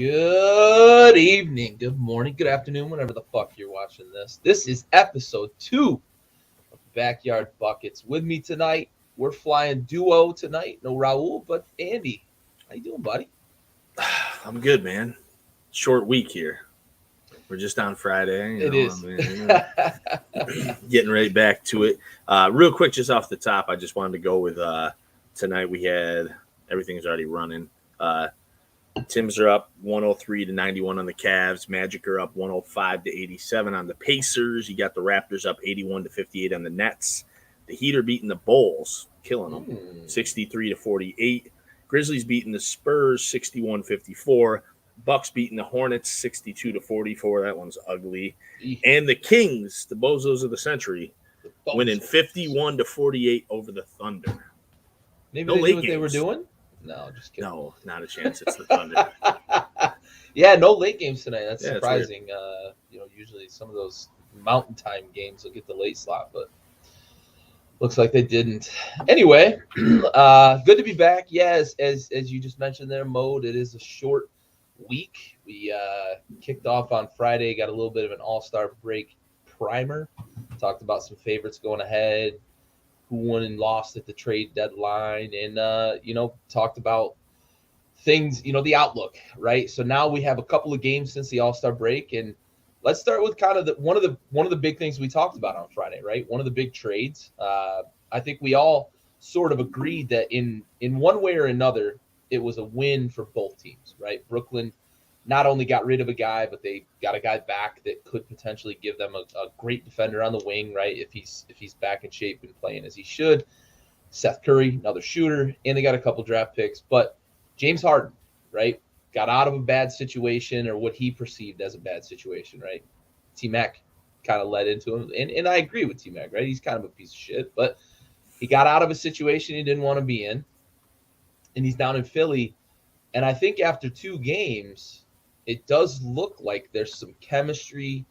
Good evening, good morning, good afternoon, whenever the fuck you're watching this. This is episode 2 of Backyard Buckets. With me tonight, we're flying duo tonight. No Raul, but Andy. How you doing, buddy? I'm good, man. Short week here. We're just on Friday. It is. Getting right back to it. Real quick, just off the top, I just wanted to go with tonight we had everything's already running. Timbs are up 103 to 91 on the Cavs. Magic are up 105 to 87 on the Pacers. You got the Raptors up 81 to 58 on the Nets. The Heat are beating the Bulls, killing them 63 to 48. Grizzlies beating the Spurs 61-54. Bucks beating the Hornets 62 to 44. That one's ugly. And the Kings, the bozos of the century, winning 51 to 48 over the Thunder. Maybe no, they knew what they were doing? No, just kidding. No, not a chance. It's the Thunder. Yeah, no late games tonight. That's surprising. Usually some of those mountain time games will get the late slot, but looks like they didn't. Anyway, good to be back. Yes, as you just mentioned there, Mode, it is a short week. We kicked off on Friday, got a little bit of an all-star break primer, talked about some favorites going ahead, who won and lost at the trade deadline, and talked about things, the outlook, right? So now we have a couple of games since the all-star break, and let's start with kind of one of the big things we talked about on Friday, right? One of the big trades. I think we all sort of agreed that in one way or another, it was a win for both teams, right? Brooklyn not only got rid of a guy, but they got a guy back that could potentially give them a great defender on the wing, right? If he's back in shape and playing as he should. Seth Curry, another shooter, and they got a couple draft picks. But James Harden, right, got out of a bad situation, or what he perceived as a bad situation, right? T-Mac kind of led into him. And I agree with T-Mac, right? He's kind of a piece of shit. But he got out of a situation he didn't want to be in. And he's down in Philly. And I think after 2 games, it does look like there's some chemistry.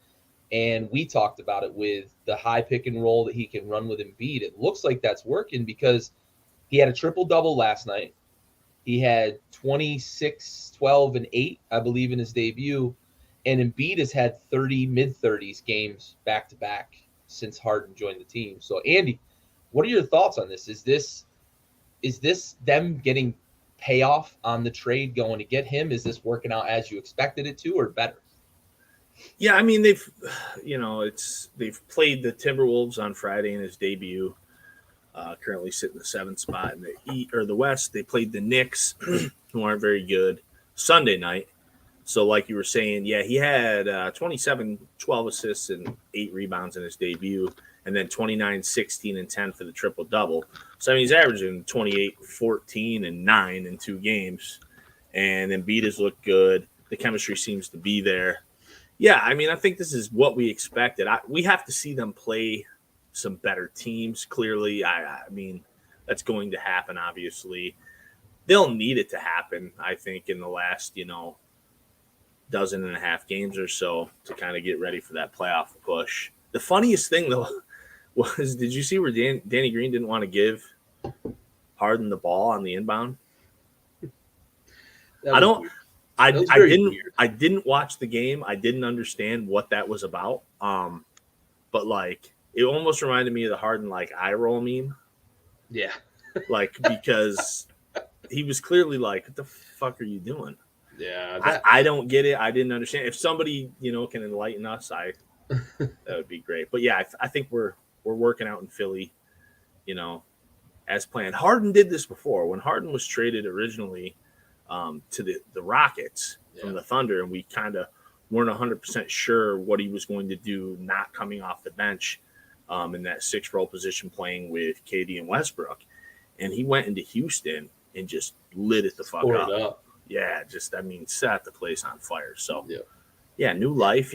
And we talked about it with the high pick and roll that he can run with Embiid. It looks like that's working because he had a triple-double last night. He had 26, 12, and 8, I believe, in his debut. And Embiid has had 30, mid-30s games back-to-back since Harden joined the team. So, Andy, what are your thoughts on this? Is this them getting payoff on the trade going to get him? Is this working out as you expected it to, or better? Yeah, I mean, they've played the Timberwolves on Friday in his debut. Currently sitting the 7th spot in the West. They played the Knicks, who aren't very good, Sunday night. So, like you were saying, yeah, he had 27, 12 assists and 8 rebounds in his debut, and then 29, 16, and 10 for the triple-double. So, I mean, he's averaging 28, 14, and 9 in 2 games. And Embiid has looked good. The chemistry seems to be there. Yeah, I mean, I think this is what we expected. We have to see them play some better teams, clearly. I mean, that's going to happen, obviously. They'll need it to happen, I think, in the last, dozen and a half games or so to kind of get ready for that playoff push. The funniest thing, though, was, did you see where Danny Green didn't want to give Harden the ball on the inbound? I didn't watch the game. I didn't understand what that was about. But like, it almost reminded me of the Harden like eye roll meme. Yeah. Like, because he was clearly like, what the fuck are you doing? Yeah. I don't get it. I didn't understand. If somebody, can enlighten us, that would be great. But yeah, I think we're working out in Philly, as planned. Harden did this before. When Harden was traded originally to the Rockets from the Thunder, and we kind of weren't 100% sure what he was going to do not coming off the bench in that 6-role position playing with KD and Westbrook. And he went into Houston and just lit it the fuck up. Yeah, set the place on fire. So, yeah, new life,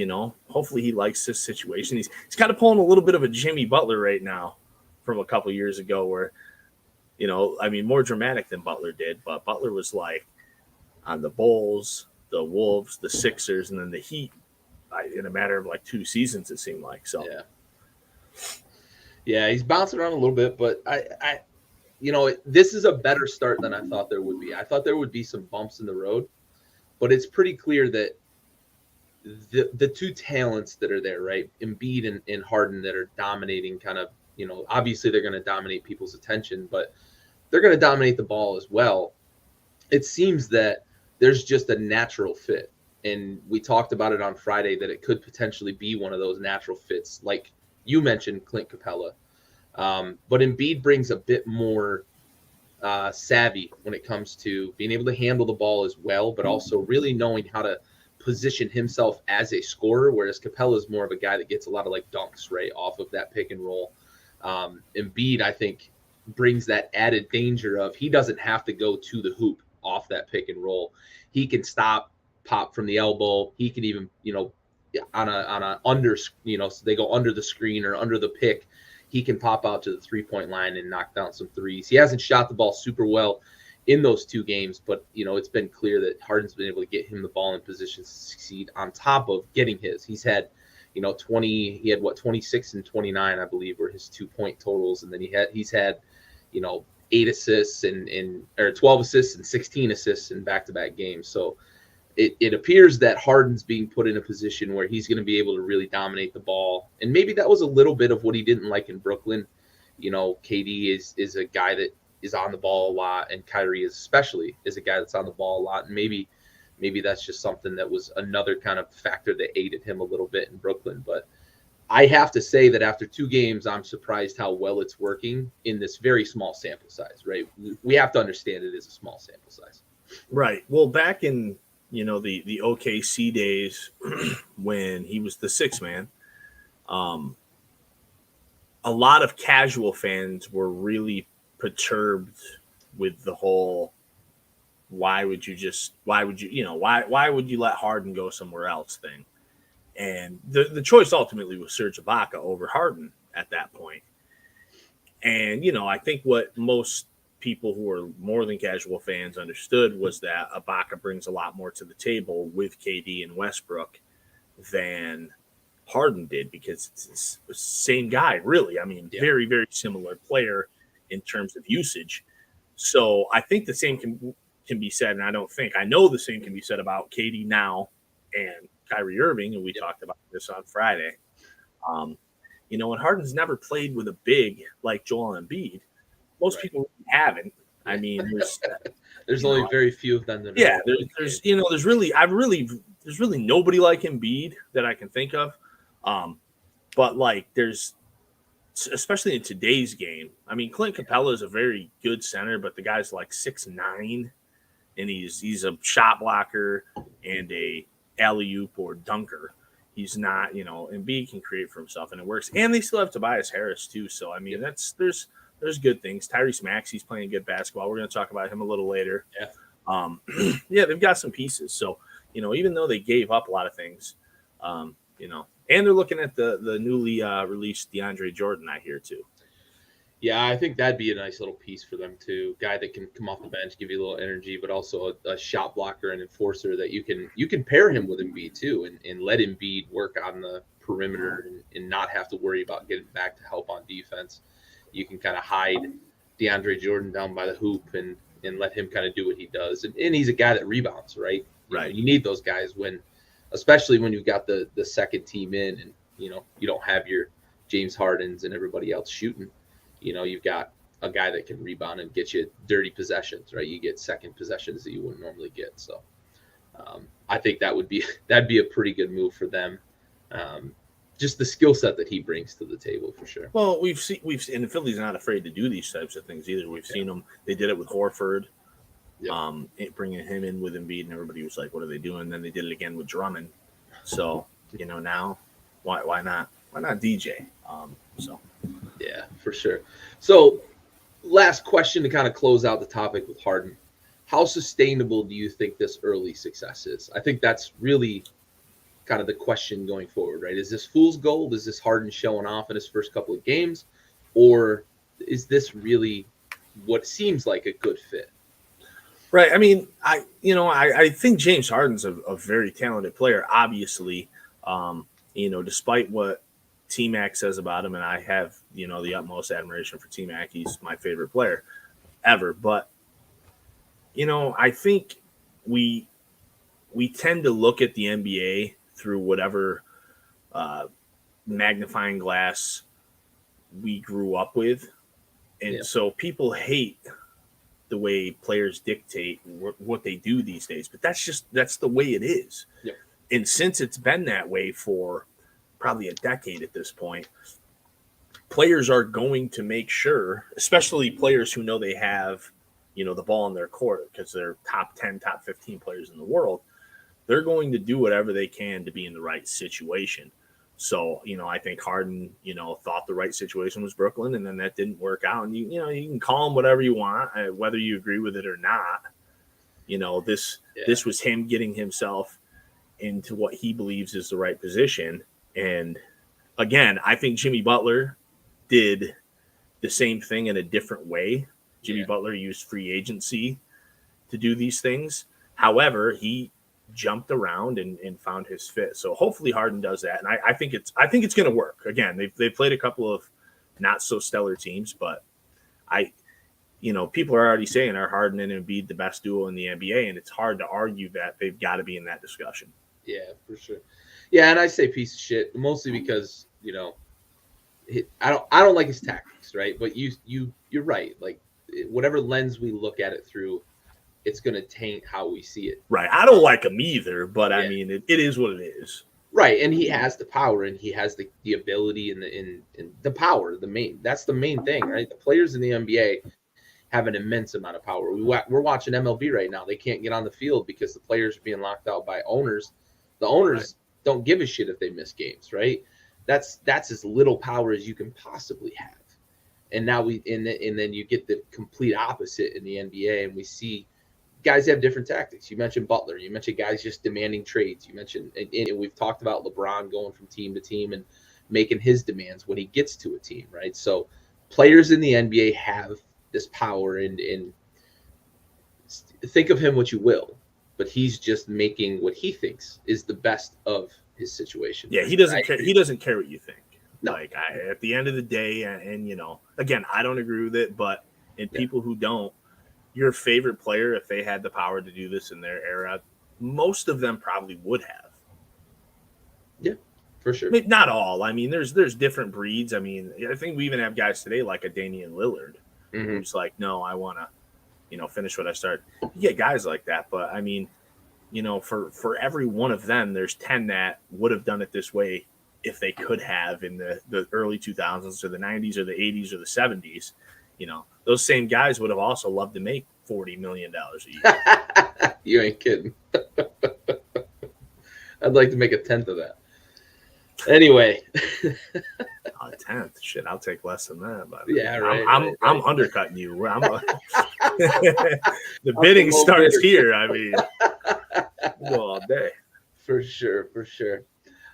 Hopefully he likes this situation. He's kind of pulling a little bit of a Jimmy Butler right now from a couple years ago where, more dramatic than Butler did. But Butler was like on the Bulls, the Wolves, the Sixers, and then the Heat in a matter of like 2 seasons, it seemed like. So, yeah, he's bouncing around a little bit, but this is a better start than I thought there would be. I thought there would be some bumps in the road, but it's pretty clear that the two talents that are there, right? Embiid and Harden that are dominating kind of, obviously they're going to dominate people's attention, but they're going to dominate the ball as well. It seems that there's just a natural fit. And we talked about it on Friday that it could potentially be one of those natural fits, like you mentioned, Clint Capella. But Embiid brings a bit more savvy when it comes to being able to handle the ball as well, but also really knowing how to position himself as a scorer, whereas Capella is more of a guy that gets a lot of like dunks right off of that pick and roll. Embiid, I think, brings that added danger of he doesn't have to go to the hoop off that pick and roll. He can stop, pop from the elbow. He can even, on a under, so they go under the screen or under the pick. He can pop out to the 3-point line and knock down some threes. He hasn't shot the ball super well in those two games, but it's been clear that Harden's been able to get him the ball in position to succeed on top of getting his. He's had, 26 and 29, I believe, were his 2-point totals, and then he's had, 8 assists or 12 assists and 16 assists in back-to-back games. So it appears that Harden's being put in a position where he's going to be able to really dominate the ball, and maybe that was a little bit of what he didn't like in Brooklyn. KD is a guy that is on the ball a lot, and Kyrie especially is a guy that's on the ball a lot. And maybe that's just something that was another kind of factor that aided him a little bit in Brooklyn. But I have to say that after 2 games, I'm surprised how well it's working in this very small sample size, right? We have to understand it is a small sample size. Right. Well, back in, the OKC days when he was the 6th man, a lot of casual fans were really perturbed with the whole why would you let Harden go somewhere else thing. And the choice ultimately was Serge Ibaka over Harden at that point. And, I think what most people who are more than casual fans understood was that Ibaka brings a lot more to the table with KD and Westbrook than Harden did, because it's the same guy, really. I mean, very, very similar player in terms of usage. So I think the same can be said, and I know the same can be said about KD now and Kyrie Irving, and we talked about this on Friday. And Harden's never played with a big like Joel Embiid. Most people haven't. I mean, there's only very few of them. There's really nobody like Embiid that I can think of. But like there's, especially in today's game, I mean, Clint Capella is a very good center, but the guy's like 6'9", and he's a shot blocker and a alley-oop or dunker. He's not, Embiid can create for himself, and it works. And they still have Tobias Harris too. So I mean, there's good things. Tyrese Maxey's playing good basketball. We're going to talk about him a little later. Yeah. They've got some pieces. So even though they gave up a lot of things, and they're looking at the newly released DeAndre Jordan, I hear too. Yeah, I think that'd be a nice little piece for them too. Guy that can come off the bench, give you a little energy, but also a shot blocker and enforcer that you can pair him with Embiid too, and let Embiid work on the perimeter and not have to worry about getting back to help on defense. You can kind of hide DeAndre Jordan down by the hoop and let him kind of do what he does. And he's a guy that rebounds, right? Right. You need those guys especially when you've got the second team in, and you don't have your James Hardens and everybody else shooting. You've got a guy that can rebound and get you dirty possessions, right? You get second possessions that you wouldn't normally get. So I think that'd be a pretty good move for them. Just the skill set that he brings to the table for sure. Well, we've seen, and Philly's not afraid to do these types of things either. We've seen them. They did it with Horford, bringing him in with Embiid, and everybody was like, "What are they doing?" And then they did it again with Drummond. So now, why not? Why not DJ? Yeah, for sure. So, last question to kind of close out the topic with Harden. How sustainable do you think this early success is? I think that's really kind of the question going forward, right? Is this fool's gold? Is this Harden showing off in his first couple of games? Or is this really what seems like a good fit? Right. I mean, I think James Harden's a very talented player, obviously, despite what T-Mac says about him, and I have, the utmost admiration for T-Mac. He's my favorite player ever. But, I think we we tend to look at the NBA through whatever magnifying glass we grew up with. And so people hate the way players dictate what they do these days, but that's the way it is. Yep. And since it's been that way for probably a decade at this point, players are going to make sure, especially players who know they have, the ball in their court because they're top 10, top 15 players in the world, they're going to do whatever they can to be in the right situation. So, I think Harden, thought the right situation was Brooklyn, and then that didn't work out. And, you can call him whatever you want, whether you agree with it or not. This was him getting himself into what he believes is the right position. And, again, I think Jimmy Butler did the same thing in a different way. Jimmy Butler used free agency to do these things. However, he jumped around and found his fit. So hopefully Harden does that. And I think it's going to work. Again, they've played a couple of not so stellar teams, but people are already saying are Harden and Embiid the best duo in the NBA, and it's hard to argue that they've got to be in that discussion. Yeah, for sure. Yeah, and I say piece of shit mostly because I don't like his tactics, right? But you're right. Like whatever lens we look at it through, it's going to taint how we see it. Right. I don't like him either, but I mean, it is what it is. Right. And he has the power, and he has the ability and the power. That's the main thing, right? The players in the NBA have an immense amount of power. We're watching MLB right now. They can't get on the field because the players are being locked out by owners. The owners don't give a shit if they miss games, right? That's as little power as you can possibly have. And now and then you get the complete opposite in the NBA, and we see guys have different tactics. You mentioned Butler. You mentioned guys just demanding trades. You mentioned, and we've talked about LeBron going from team to team and making his demands when he gets to a team, right? So players in the NBA have this power, and think of him what you will, but he's just making what he thinks is the best of his situation. Yeah, he doesn't care. He doesn't care what you think. No. Like at the end of the day, and again, I don't agree with it, but people who don't, your favorite player, if they had the power to do this in their era, most of them probably would have. Yeah, for sure. I mean, not all. I mean, there's different breeds. I mean, I think we even have guys today like a Damian Lillard, who's like, no, I want to, finish what I started. You get guys like that, but I mean, for every one of them, there's 10 that would have done it this way if they could have in the early 2000s or the 90s or the 80s or the 70s. Those same guys would have also loved to make $40 million a year. You ain't kidding. I'd like to make a tenth of that. Anyway. A tenth? Shit, I'll take less than that. But yeah, right. I'm undercutting you. The bidding starts here. I mean, we'll go all day. For sure.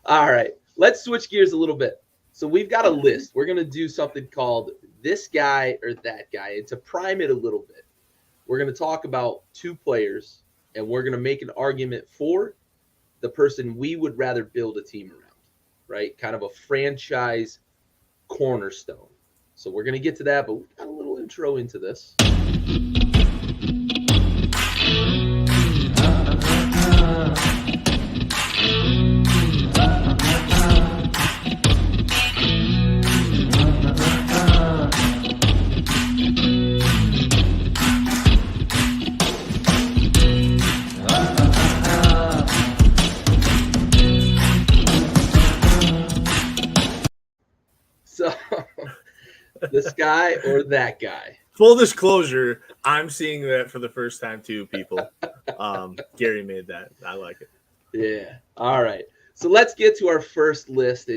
All right. Let's switch gears a little bit. So we've got a list. We're going to do something called this guy or that guy. And to prime it a little bit, we're going to talk about two players, and we're going to make an argument for the person we would rather build a team around, right? Kind of a franchise cornerstone. So we're going to get to that, but we've got a little intro into this. So, this guy or that guy? Full disclosure, I'm seeing that for the first time too, people. Gary made that. I like it. Yeah. All right. So let's get to our first list.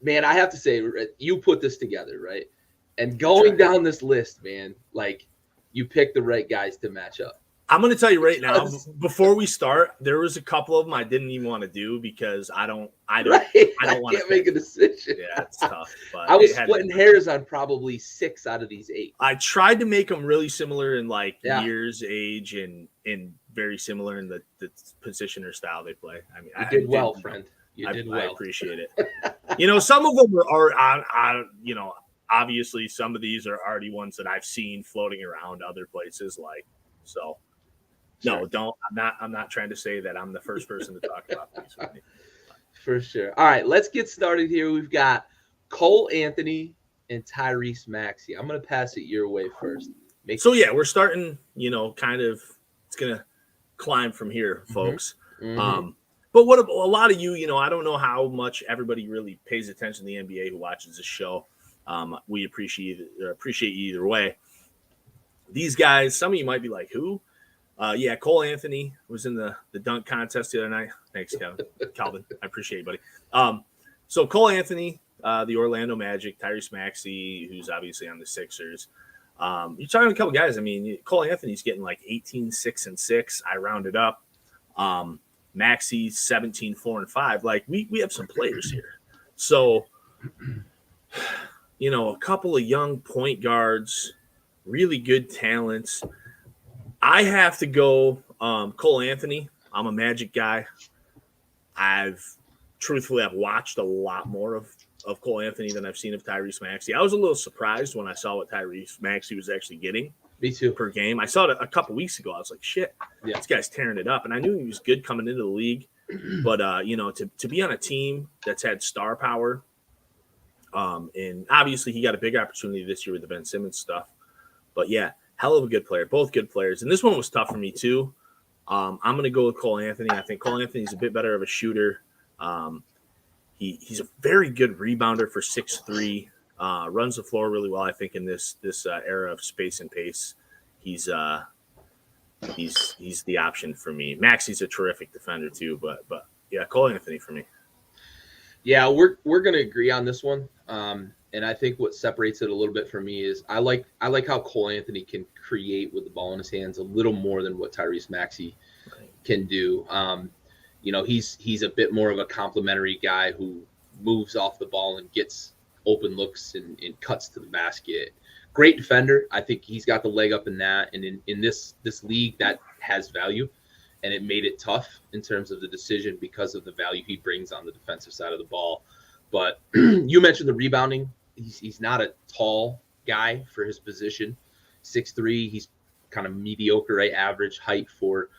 Man, I have to say, you put this together, right? And going down this list, man, like you picked the right guys to match up. I'm going to tell you right now, before we start, there was a couple of them I didn't even want to do because I don't want to make a decision. Yeah, it's tough. But I was splitting hairs on probably 6 out of these 8. I tried to make them really similar in years, age, and very similar in the position or style they play. I mean, you did well, friend. You did well. I appreciate it. Some of them are obviously some of these are already ones that I've seen floating around other places, so. No, don't. I'm not trying to say that I'm the first person to talk about these with me. For sure. All right, let's get started here. We've got Cole Anthony and Tyrese Maxey. I'm going to pass it your way first. We're starting, kind of, it's going to climb from here, folks. Mm-hmm. But what a lot of you, I don't know how much everybody really pays attention to the NBA who watches this show. We appreciate you either way. These guys, some of you might be like, who? Cole Anthony was in the dunk contest the other night. Thanks, Calvin. I appreciate you, buddy. So Cole Anthony, the Orlando Magic, Tyrese Maxey, who's obviously on the Sixers. You're talking a couple guys. I mean, Cole Anthony's getting like 18, 6, and 6. I rounded up. Maxey 17, 4, and 5. Like we have some players here. So, a couple of young point guards, really good talents. I have to go Cole Anthony. I'm a Magic guy. I've watched a lot more of Cole Anthony than I've seen of Tyrese Maxey. I was a little surprised when I saw what Tyrese Maxey was actually getting. Me too. Per game. I saw it a couple weeks ago. I was like, shit, this guy's tearing it up. And I knew he was good coming into the league. But, to be on a team that's had star power, and obviously he got a big opportunity this year with the Ben Simmons stuff. But, yeah, hell of a good player. Both good players. And this one was tough for me, too. I'm going to go with Cole Anthony. I think Cole Anthony's a bit better of a shooter. He's a very good rebounder for 6'3". Runs the floor really well, I think, in this era of space and pace. He's the option for me. Maxey's a terrific defender too, but yeah, Cole Anthony for me. Yeah, we're gonna agree on this one. And I think what separates it a little bit for me is I like how Cole Anthony can create with the ball in his hands a little more than what Tyrese Maxey can do. He's a bit more of a complimentary guy who moves off the ball and gets open looks and cuts to the basket. Great defender. I think he's got the leg up in that. And in this league, that has value. And it made it tough in terms of the decision because of the value he brings on the defensive side of the ball. But you mentioned the rebounding. He's not a tall guy for his position. 6'3". He's kind of mediocre, right? Average height for,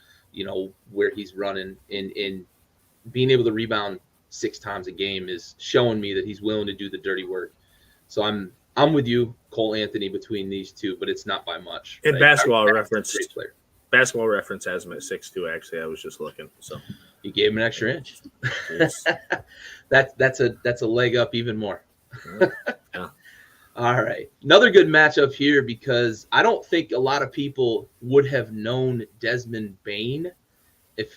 where he's running. In being able to rebound 6 times a game is showing me that he's willing to do the dirty work. So I'm with you, Cole Anthony, between these two, but it's not by much. In Basketball Reference has him at 6'2". Actually, I was just looking. So you gave him an extra inch. That's a leg up even more. Yeah. All right, another good matchup here because I don't think a lot of people would have known Desmond Bane if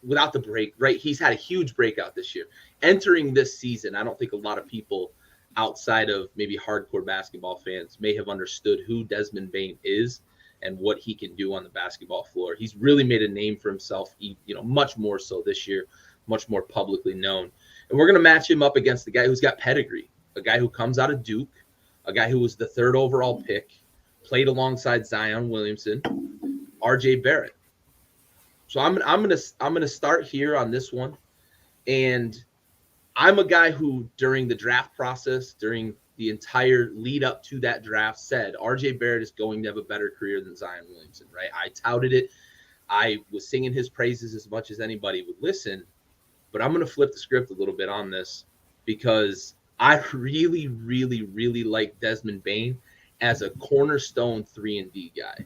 without the break. Right, he's had a huge breakout this year. Entering this season, I don't think a lot of people outside of maybe hardcore basketball fans may have understood who Desmond Bane is and what he can do on the basketball floor. He's really made a name for himself, much more so this year, much more publicly known. And we're going to match him up against the guy who's got pedigree, a guy who comes out of Duke, a guy who was the 3rd overall pick, played alongside Zion Williamson, RJ Barrett. So I'm going to start here on this one. And I'm a guy who, during the draft process, during the entire lead up to that draft, said RJ Barrett is going to have a better career than Zion Williamson, right? I touted it. I was singing his praises as much as anybody would listen. But I'm going to flip the script a little bit on this because I really, really, really like Desmond Bane as a cornerstone 3-and-D guy.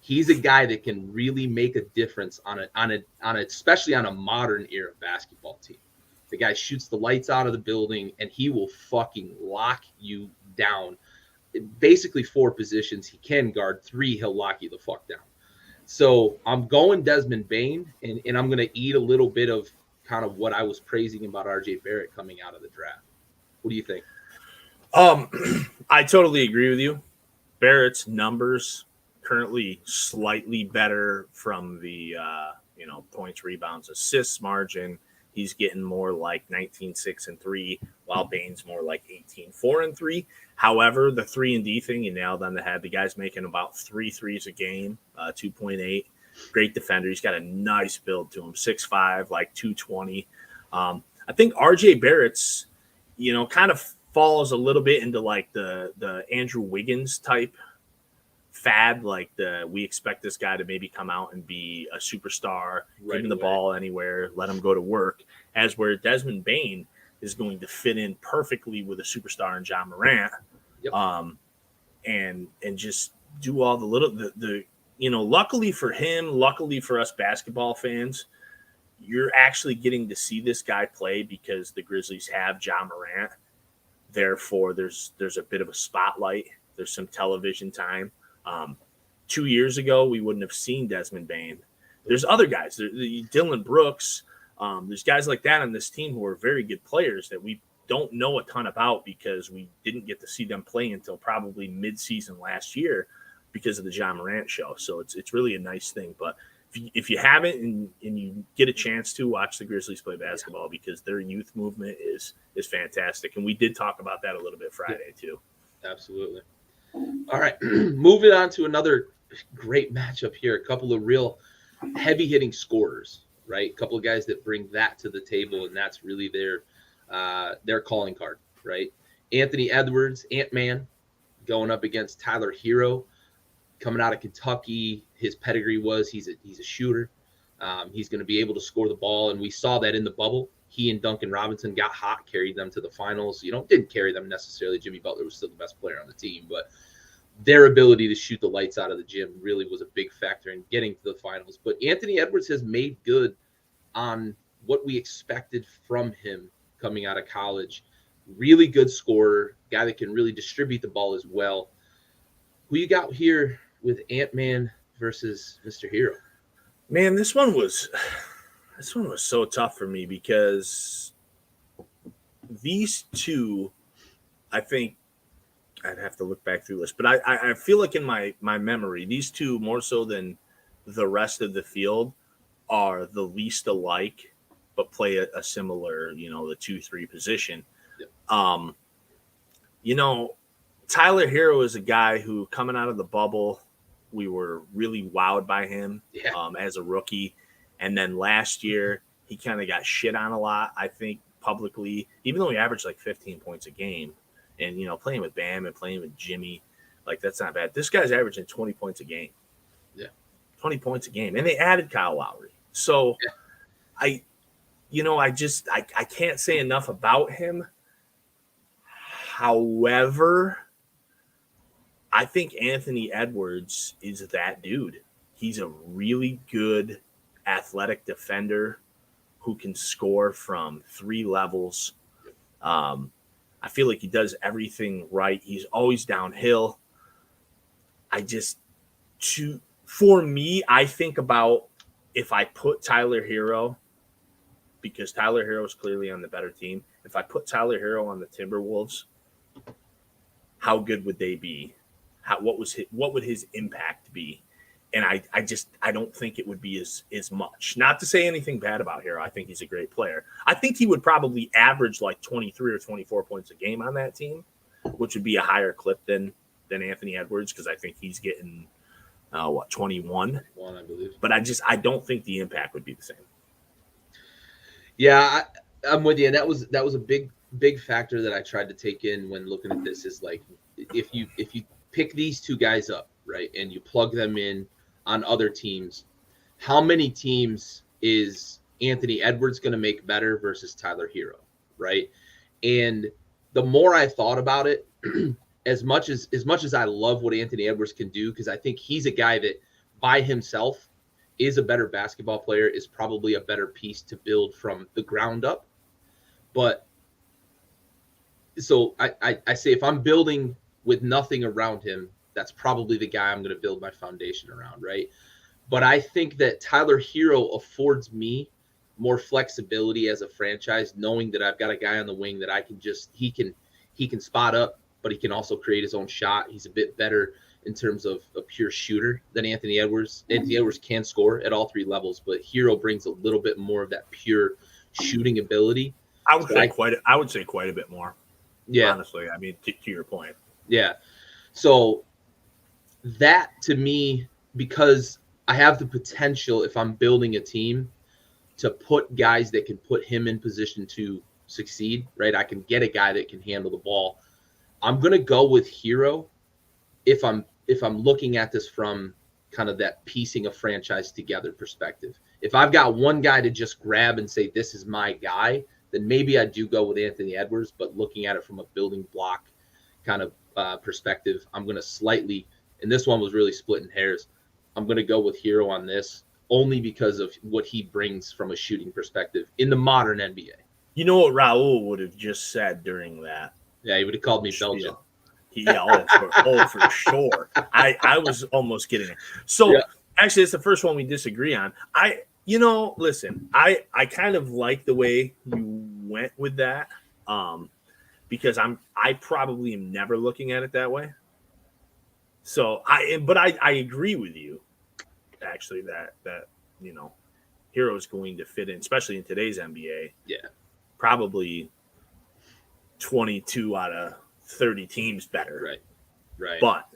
He's a guy that can really make a difference on especially on a modern era basketball team. The guy shoots the lights out of the building, and he will fucking lock you down. Basically 4 positions. He can guard 3. He'll lock you the fuck down. So I'm going Desmond Bane, and I'm going to eat a little bit of kind of what I was praising about RJ Barrett coming out of the draft. What do you think? I totally agree with you. Barrett's numbers currently slightly better from the points, rebounds, assists margin. He's getting more like 19, 6, and 3, while Bane's more like 18, 4, and 3. However, the 3-and-D thing, you nailed on the head. The guy's making about 3 threes a game, 2.8. Great defender. He's got a nice build to him, 6'5", like 220. I think RJ Barrett's, kind of falls a little bit into like the Andrew Wiggins type fad, like we expect this guy to maybe come out and be a superstar, give him the ball anywhere, let him go to work, as where Desmond Bane is going to fit in perfectly with a superstar in John Morant. Yep. And just do all the luckily for him, luckily for us basketball fans, you're actually getting to see this guy play because the Grizzlies have John Morant. Therefore, there's a bit of a spotlight. There's some television time. 2 years ago, we wouldn't have seen Desmond Bane. There's other guys. Dylan Brooks. There's guys like that on this team who are very good players that we don't know a ton about because we didn't get to see them play until probably mid-season last year because of the John Morant show. So it's really a nice thing. But if you haven't and you get a chance to, watch the Grizzlies play basketball because their youth movement is fantastic. And we did talk about that a little bit Friday too. Absolutely. All right, moving on to another great matchup here. A couple of real heavy-hitting scorers, right? A couple of guys that bring that to the table, and that's really their calling card, right? Anthony Edwards, Ant-Man, going up against Tyler Hero, coming out of Kentucky. His pedigree was he's a shooter. He's going to be able to score the ball, and we saw that in the bubble. He and Duncan Robinson got hot, carried them to the finals. Didn't carry them necessarily. Jimmy Butler was still the best player on the team, but their ability to shoot the lights out of the gym really was a big factor in getting to the finals. But Anthony Edwards has made good on what we expected from him coming out of college. Really good scorer, guy that can really distribute the ball as well. Who you got here with Ant-Man versus Mr. Hero? Man, this one was so tough for me because these two, I think I'd have to look back through this, but I feel like in my memory, these two more so than the rest of the field are the least alike, but play a similar, the 2-3 position. Yep. Tyler Hero is a guy who coming out of the bubble, we were really wowed by him as a rookie. And then last year, he kind of got shit on a lot, I think, publicly, even though he averaged like 15 points a game. And, playing with Bam and playing with Jimmy, like, that's not bad. This guy's averaging 20 points a game. Yeah. 20 points a game. And they added Kyle Lowry. So, I can't say enough about him. However, I think Anthony Edwards is that dude. He's a really good athletic defender who can score from 3 levels. I feel like he does everything right. He's always downhill. For me, I think about if I put Tyler Hero, because Tyler Hero is clearly on the better team. If I put Tyler Hero on the Timberwolves, how good would they be? What would his impact be? And I don't think it would be as much. Not to say anything bad about Hero. I think he's a great player. I think he would probably average like 23 or 24 points a game on that team, which would be a higher clip than Anthony Edwards because I think he's getting 21. I believe. But I don't think the impact would be the same. Yeah, I'm with you, and that was a big factor that I tried to take in when looking at this. Is like if you pick these two guys up, right, and you plug them in on other teams, how many teams is Anthony Edwards going to make better versus Tyler Hero, right? And the more I thought about it, as much as I love what Anthony Edwards can do, because I think he's a guy that by himself is a better basketball player, is probably a better piece to build from the ground up. But so I say if I'm building with nothing around him, that's probably the guy I'm going to build my foundation around, right? But I think that Tyler Hero affords me more flexibility as a franchise, knowing that I've got a guy on the wing that I can he can spot up, but he can also create his own shot. He's a bit better in terms of a pure shooter than Anthony Edwards. Anthony Edwards can score at all 3 levels, but Hero brings a little bit more of that pure shooting ability. I would say quite a bit more. Yeah, honestly, I mean, to your point. Yeah, so that to me, because I have the potential, if I'm building a team, to put guys that can put him in position to succeed, right? I can get a guy that can handle the ball. I'm going to go with Hero if I'm if I'm looking at this from kind of that piecing a franchise together perspective. If I've got one guy to just grab and say, this is my guy, then maybe I do go with Anthony Edwards. But looking at it from a building block kind of perspective, I'm going to slightly, and this one was really splitting hairs, I'm going to go with Hero on this only because of what he brings from a shooting perspective in the modern NBA. You know what Raul would have just said during that? Yeah, he would have called me Belgian. For sure. I was almost getting it. So actually, it's the first one we disagree on. Listen, I kind of like the way you went with that, because I probably am never looking at it that way. So I agree with you, actually, that Hero is going to fit in, especially in today's NBA. Yeah, probably 22 out of 30 teams better. Right. But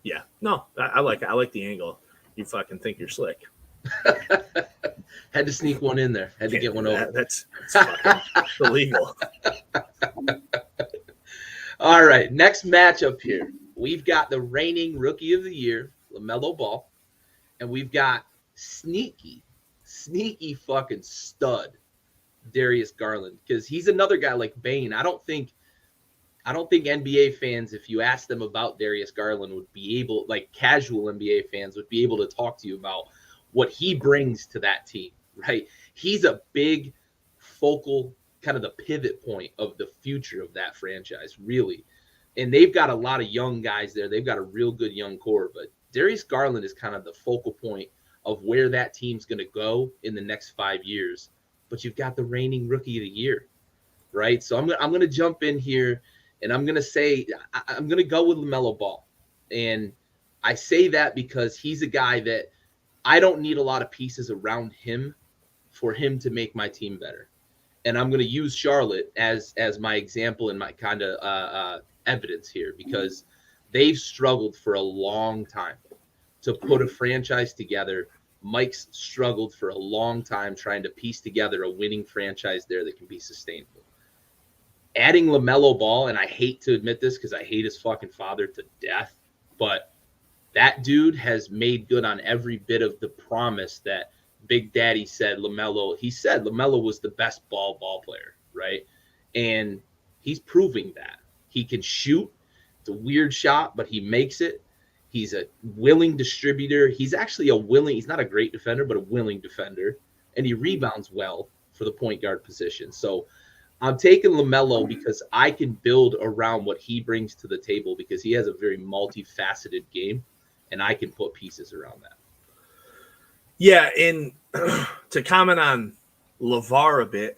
yeah, no, I like it. I like the angle. You fucking think you're slick. Had to sneak one in there. Had to get one over. That's fucking illegal. All right, next matchup here. We've got the reigning Rookie of the Year, LaMelo Ball, and we've got sneaky fucking stud Darius Garland, because he's another guy like Bane. I don't think NBA fans, if you ask them about Darius Garland, would be able, like casual NBA fans, would be able to talk to you about what he brings to that team, right? He's a big focal, kind of the pivot point of the future of that franchise, really. And they've got a lot of young guys there. They've got a real good young core, but Darius Garland is kind of the focal point of where that team's going to go in the next 5 years. But you've got the reigning Rookie of the Year, right? So I'm going to jump in here, and I'm going to say I'm going to go with LaMelo Ball. And I say that because he's a guy that I don't need a lot of pieces around him for him to make my team better. And I'm going to use Charlotte as my example and my kind of evidence here, because they've struggled for a long time to put a franchise together. Mike's struggled for a long time trying to piece together a winning franchise there that can be sustainable. Adding LaMelo Ball, and I hate to admit this because I hate his fucking father to death, but that dude has made good on every bit of the promise that Big Daddy said LaMelo. He said LaMelo was the best ball player, right? And he's proving that. He can shoot. It's a weird shot, but he makes it. He's a willing distributor. He's actually he's not a great defender, but a willing defender. And he rebounds well for the point guard position. So I'm taking LaMelo because I can build around what he brings to the table, because he has a very multifaceted game, and I can put pieces around that. Yeah, and to comment on LeVar a bit,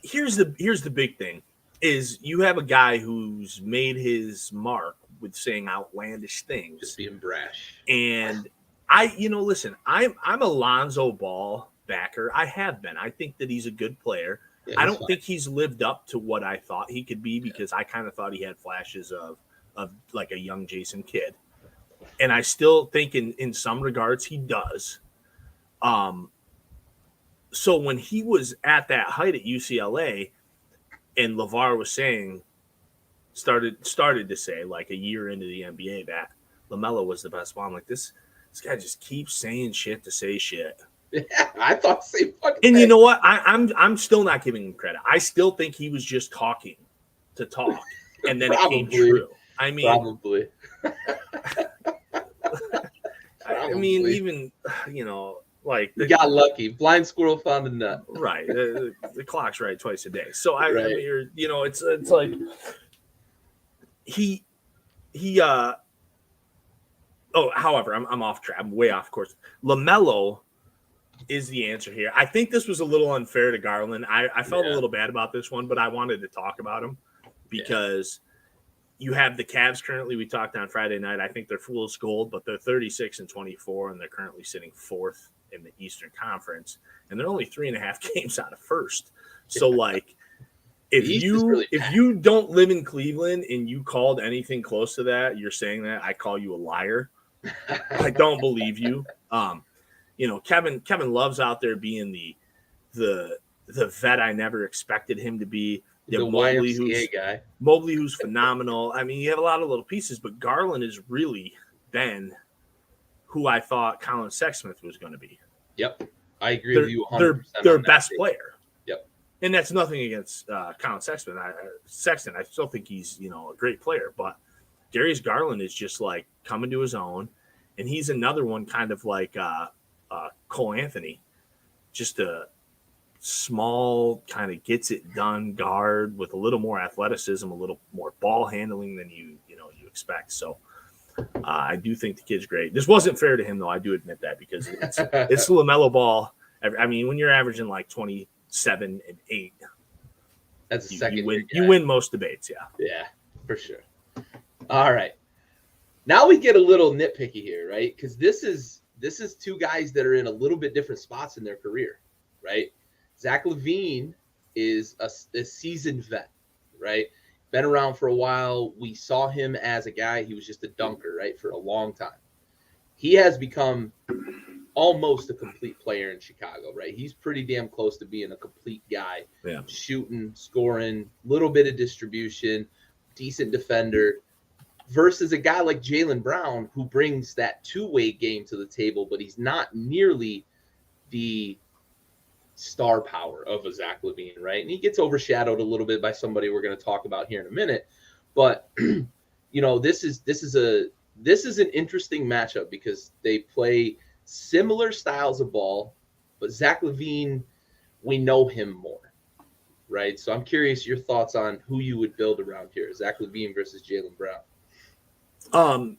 here's the big thing is you have a guy who's made his mark with saying outlandish things, just being brash. And listen, I'm a Lonzo Ball backer. I have been. I think that he's a good player. Yeah, I don't think he's lived up to what I thought he could be, because I kind of thought he had flashes of like a young Jason Kidd. And I still think in some regards he does. So when he was at that height at UCLA, and LeVar was started to say, like a year into the NBA, that LaMelo was the best ball, I'm like, this guy just keeps saying shit to say shit. Yeah, I thought the same fucking And thing. you know what? I'm still not giving him credit. I still think he was just talking to talk, and then it came true. I mean, probably. I mean, even like you got lucky. Blind squirrel found a nut. Right. The clock's right twice a day. So I mean, it's like he. However, I'm off track. I'm way off course. LaMelo is the answer here. I think this was a little unfair to Garland. I felt a little bad about this one, but I wanted to talk about him because you have the Cavs currently. We talked on Friday night. I think they're fool's gold, but they're 36-24, and they're currently sitting fourth in the Eastern Conference, and they're only 3.5 games out of first. So, like, if you don't live in Cleveland and you called anything close to that, you're saying that, I call you a liar. I don't believe you. Kevin Love's out there being the vet I never expected him to be. You have Mobley, who's phenomenal. I mean, you have a lot of little pieces, but Garland has really been who I thought Colin Sexsmith was going to be. Yep. I agree with you 100%. Their best player. Yep. And that's nothing against Colin Sexton. I still think he's, a great player, but Darius Garland is just like coming to his own. And he's another one kind of like Cole Anthony, just a small kind of gets it done guard with a little more athleticism, a little more ball handling than you expect. So I do think the kid's great. This wasn't fair to him, though. I do admit that because it's LaMelo Ball. I mean, when you're averaging like 27 and 8, that's a second. You win most debates, yeah. Yeah, for sure. All right, now we get a little nitpicky here, right? Because this is two guys that are in a little bit different spots in their career, right? Zach LaVine is a seasoned vet, right? Been around for a while. We saw him as a guy. He was just a dunker, right, for a long time. He has become almost a complete player in Chicago, right? He's pretty damn close to being a complete guy. Yeah. Shooting, scoring, little bit of distribution, decent defender, versus a guy like Jaylen Brown who brings that two-way game to the table, but he's not nearly the star power of a Zach LaVine, right? And he gets overshadowed a little bit by somebody we're going to talk about here in a minute. But this is an interesting matchup because they play similar styles of ball, but Zach LaVine, we know him more, right? So I'm curious your thoughts on who you would build around here, Zach LaVine versus Jaylen Brown. And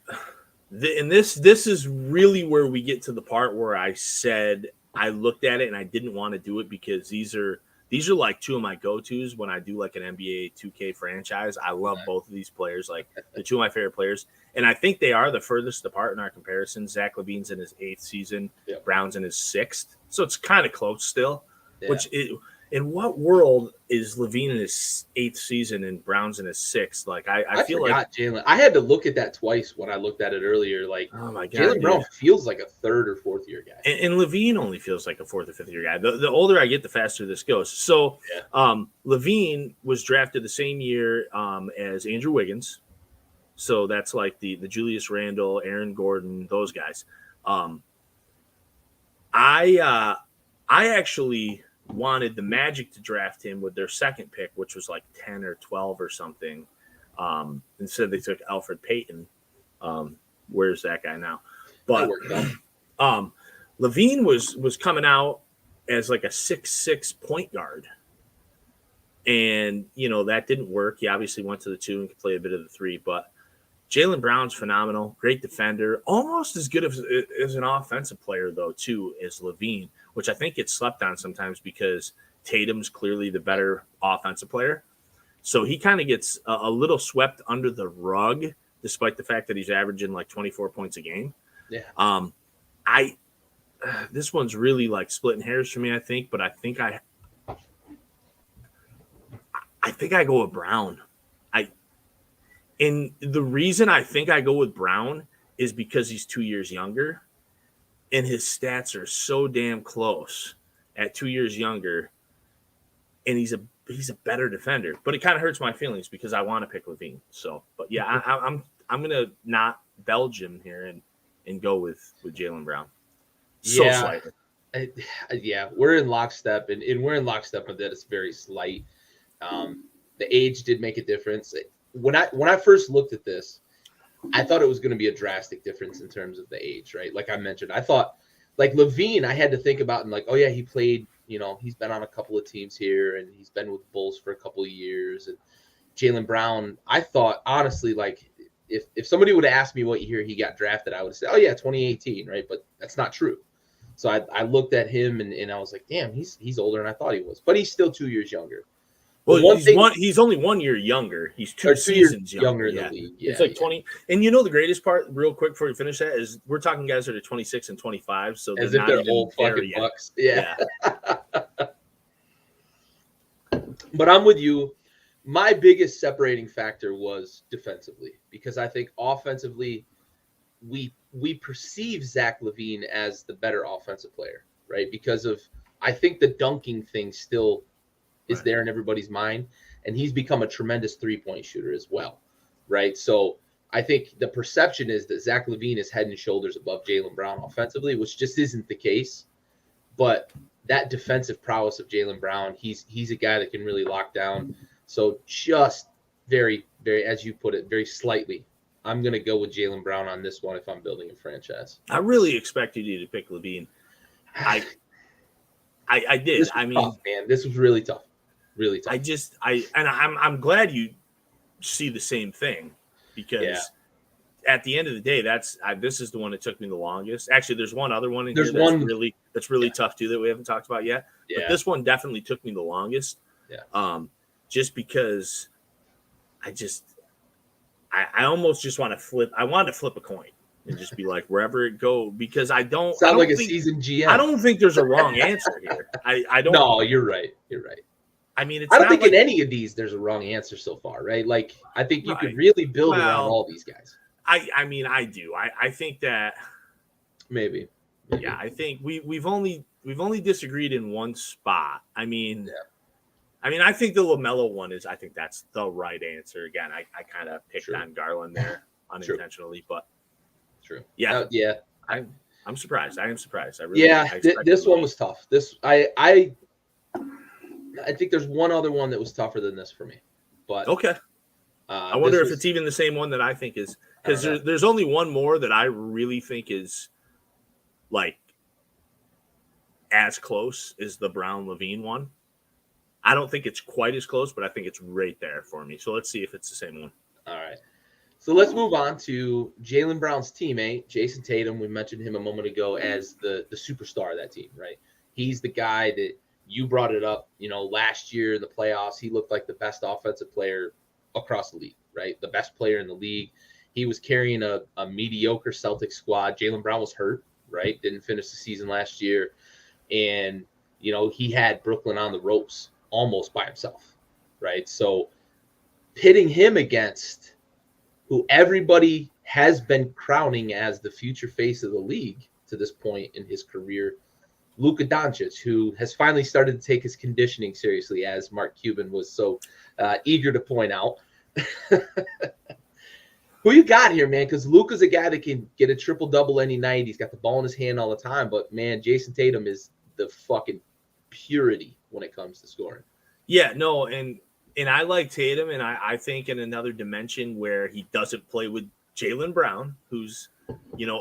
this is really where we get to the part where I said I looked at it and I didn't want to do it because these are like two of my go-tos when I do like an NBA 2K franchise. I love both of these players. Like they're two of my favorite players. And I think they are the furthest apart in our comparison. Zach LaVine's in his 8th season. Yep. Brown's in his 6th. So it's kind of close still. Yeah. In what world is LaVine in his 8th season and Brown's in his 6th? Like I feel like Jaylen. I had to look at that twice when I looked at it earlier. Like, oh my God, Jaylen Brown feels like a 3rd or 4th year guy, and LaVine only feels like a 4th or 5th year guy. The older I get, the faster this goes. So, LaVine was drafted the same year as Andrew Wiggins. So that's like the Julius Randle, Aaron Gordon, those guys. I actually wanted the Magic to draft him with their 2nd pick, which was like 10 or 12 or something. Instead, they took Alfred Payton. Where's that guy now? But LaVine was coming out as like a 6'6" point guard. And, that didn't work. He obviously went to the 2 and could play a bit of the 3. But Jaylen Brown's phenomenal, great defender, almost as good as an offensive player, though, too, as LaVine, which I think gets slept on sometimes because Tatum's clearly the better offensive player. So he kind of gets a little swept under the rug, despite the fact that he's averaging like 24 points a game. Yeah. This one's really like splitting hairs for me, I think, but I think I go with Brown. And the reason I think I go with Brown is because he's 2 years younger and his stats are so damn close at 2 years younger. And he's a better defender, but it kind of hurts my feelings because I want to pick LaVine. So, but yeah, I'm going to not Belgium here and go with Jaylen Brown. So slightly. We're in lockstep and we're in lockstep with that. It's very slight. The age did make a difference. When I first looked at this, I thought it was going to be a drastic difference in terms of the age, right? Like I mentioned, I thought like LaVine, I had to think about and like, oh yeah, he played, he's been on a couple of teams here and he's been with the Bulls for a couple of years. And Jaylen Brown, I thought honestly, like if somebody would have asked me what year he got drafted, I would have said, oh yeah, 2018, right? But that's not true. So I looked at him and I was like, damn, he's older than I thought he was, but he's still 2 years younger. Well, he's only 1 year younger. He's two seasons younger. In the league. Yeah, it's like 20. And the greatest part, real quick before we finish that, is we're talking guys that are 26 and 25. So as if they're old fucking bucks. Yeah. But I'm with you. My biggest separating factor was defensively because I think offensively we perceive Zach LaVine as the better offensive player, right? Because of I think the dunking thing still is there in everybody's mind. and he's become a tremendous three-point shooter as well, right? So I think the perception is that Zach LaVine is head and shoulders above Jaylen Brown offensively, which just isn't the case. But that defensive prowess of Jaylen Brown, he's a guy that can really lock down. So just very, very, as you put it, very slightly, I'm going to go with Jaylen Brown on this one if I'm building a franchise. I really expected you to pick LaVine. I did. I mean, tough, man, this was really tough. Really tough. I'm glad you see the same thing, because at the end of the day, this is the one that took me the longest. Actually, there's one other one in here that's really tough too that we haven't talked about yet. Yeah. But this one definitely took me the longest. Yeah. Just because I almost just want to flip. I wanted to flip a coin and just be like, wherever it go, because I don't like think, a seasoned GM. I don't think there's a wrong answer here. I don't. No, you're right. You're right. I mean, I don't think in any of these there's a wrong answer so far, right? Like, I think you could really build around all these guys. I mean, I do. I think that maybe. Yeah, I think we've only disagreed in one spot. I mean, I think the LaMelo one is. I think that's the right answer. Again, I kind of picked on Garland there unintentionally, but true. Yeah, I'm surprised. I am surprised. I really. This one was tough. I think there's one other one that was tougher than this for me, but okay. I wonder if it's even the same one that I think is, because there's only one more that I really think is like as close as the Brown LaVine one. I don't think it's quite as close, but I think it's right there for me. So let's see if it's the same one. All right. So let's move on to Jaylen Brown's teammate, Jason Tatum. We mentioned him a moment ago as the superstar of that team, right? He's the guy that you brought it up, last year in the playoffs. He looked like the best offensive player across the league, right? The best player in the league. He was carrying a mediocre Celtics squad. Jaylen Brown was hurt, right? Didn't finish the season last year. And, he had Brooklyn on the ropes almost by himself, right? So pitting him against who everybody has been crowning as the future face of the league to this point in his career, Luka Doncic, who has finally started to take his conditioning seriously, as Mark Cuban was so eager to point out. Who you got here, man? Because Luka's a guy that can get a triple-double any night. He's got the ball in his hand all the time. But, man, Jason Tatum is the fucking purity when it comes to scoring. Yeah, no, and I like Tatum, and I think in another dimension where he doesn't play with Jaylen Brown, who's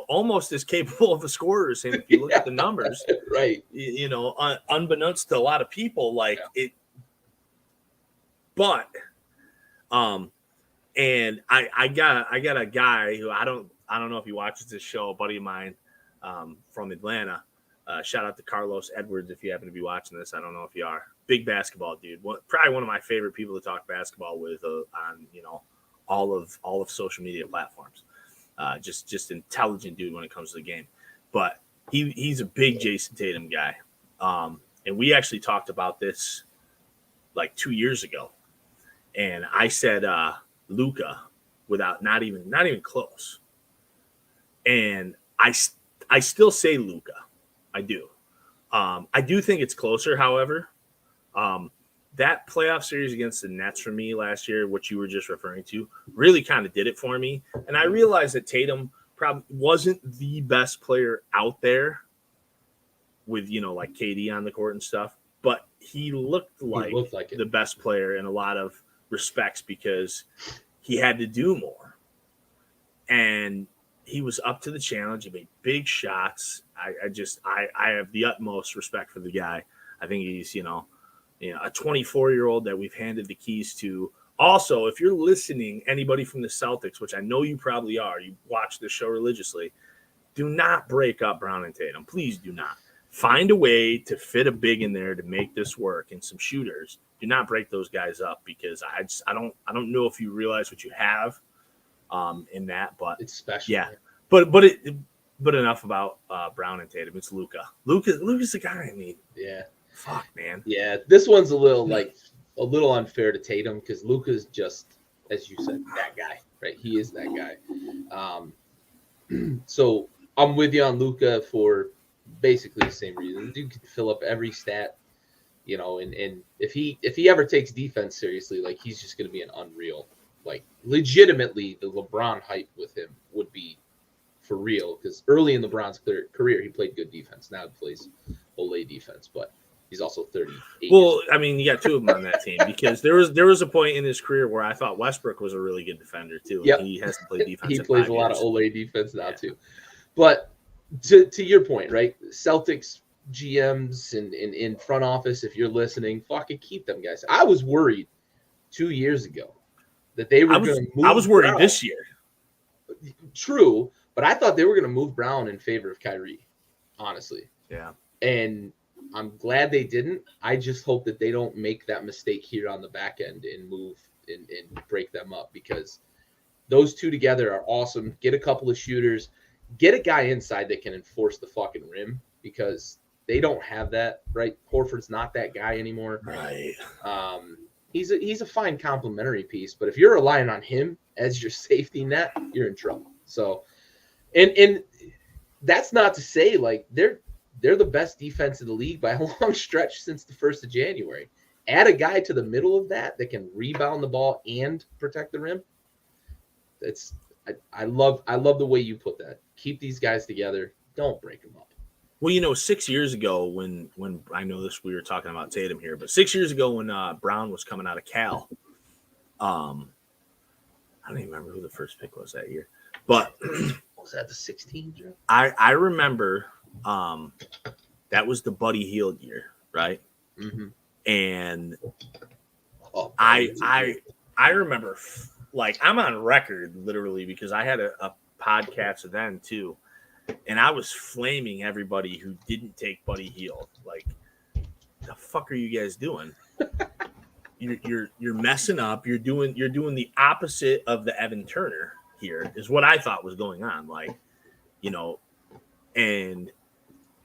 almost as capable of a scorer as him if you look at the numbers. Right. Unbeknownst to a lot of people, it. But, and I got a guy who I don't know if he watches this show, a buddy of mine from Atlanta. Shout out to Carlos Edwards if you happen to be watching this. I don't know if you are. Big basketball dude. Probably one of my favorite people to talk basketball with on all of social media platforms. Just intelligent dude when it comes to the game. But he's a big Jason Tatum guy. And we actually talked about this like 2 years ago. And I said Luka without not even close. And I still say Luka. I do. I do think it's closer, however. That playoff series against the Nets for me last year, what you were just referring to, really kind of did it for me. And I realized that Tatum probably wasn't the best player out there with, like KD on the court and stuff, but he looked like the best player in a lot of respects because he had to do more. And he was up to the challenge. He made big shots. I have the utmost respect for the guy. I think he's, a 24-year-old that we've handed the keys to. Also, if you're listening, anybody from the Celtics, which I know you probably are, you watch this show religiously, do not break up Brown and Tatum. Please do not. Find a way to fit a big in there to make this work and some shooters. Do not break those guys up because I don't know if you realize what you have in that, but it's special. Yeah, but enough about Brown and Tatum. It's Luka. Luka's the guy. I mean, yeah. Fuck, man. Yeah, this one's a little unfair to Tatum because Luka's just, as you said, that guy, right? He is that guy. So I'm with you on Luka for basically the same reason. The dude can fill up every stat you know, and if he ever takes defense seriously, like he's just going to be an unreal, like legitimately the LeBron hype with him would be for real, because early in LeBron's career he played good defense. Now he plays Olay defense, but he's also 38. Well, I mean, you got two of them on that team, because there was a point in his career where I thought Westbrook was a really good defender too. Yep. He hasn't played defense. He in plays 5 a lot years. of Olay defense now too. But to your point, right? Celtics GMs and in front office, if you're listening, fucking keep them guys. I was worried 2 years ago that they were going to move. I was worried Brown. This year. True, but I thought they were going to move Brown in favor of Kyrie, honestly. Yeah. And I'm glad they didn't. I just hope that they don't make that mistake here on the back end and move and break them up, because those two together are awesome. Get a couple of shooters. Get a guy inside that can enforce the fucking rim, because they don't have that, right? Horford's not that guy anymore. Right. He's a fine complementary piece, but if you're relying on him as your safety net, you're in trouble. So, and that's not to say like they're the best defense in the league by a long stretch since the 1st of January. Add a guy to the middle of that can rebound the ball and protect the rim. I love the way you put that. Keep these guys together. Don't break them up. Well, 6 years ago when I know this, we were talking about Tatum here, but 6 years ago when Brown was coming out of Cal, I don't even remember who the first pick was that year, but was that the 16 draft? I remember that was the Buddy Hield year, right? Mm-hmm. And I remember, like, I'm on record literally, because I had a podcast then too, and I was flaming everybody who didn't take Buddy Hield. Like, the fuck are you guys doing? You're messing up. You're doing the opposite of the Evan Turner here, is what I thought was going on. Like, and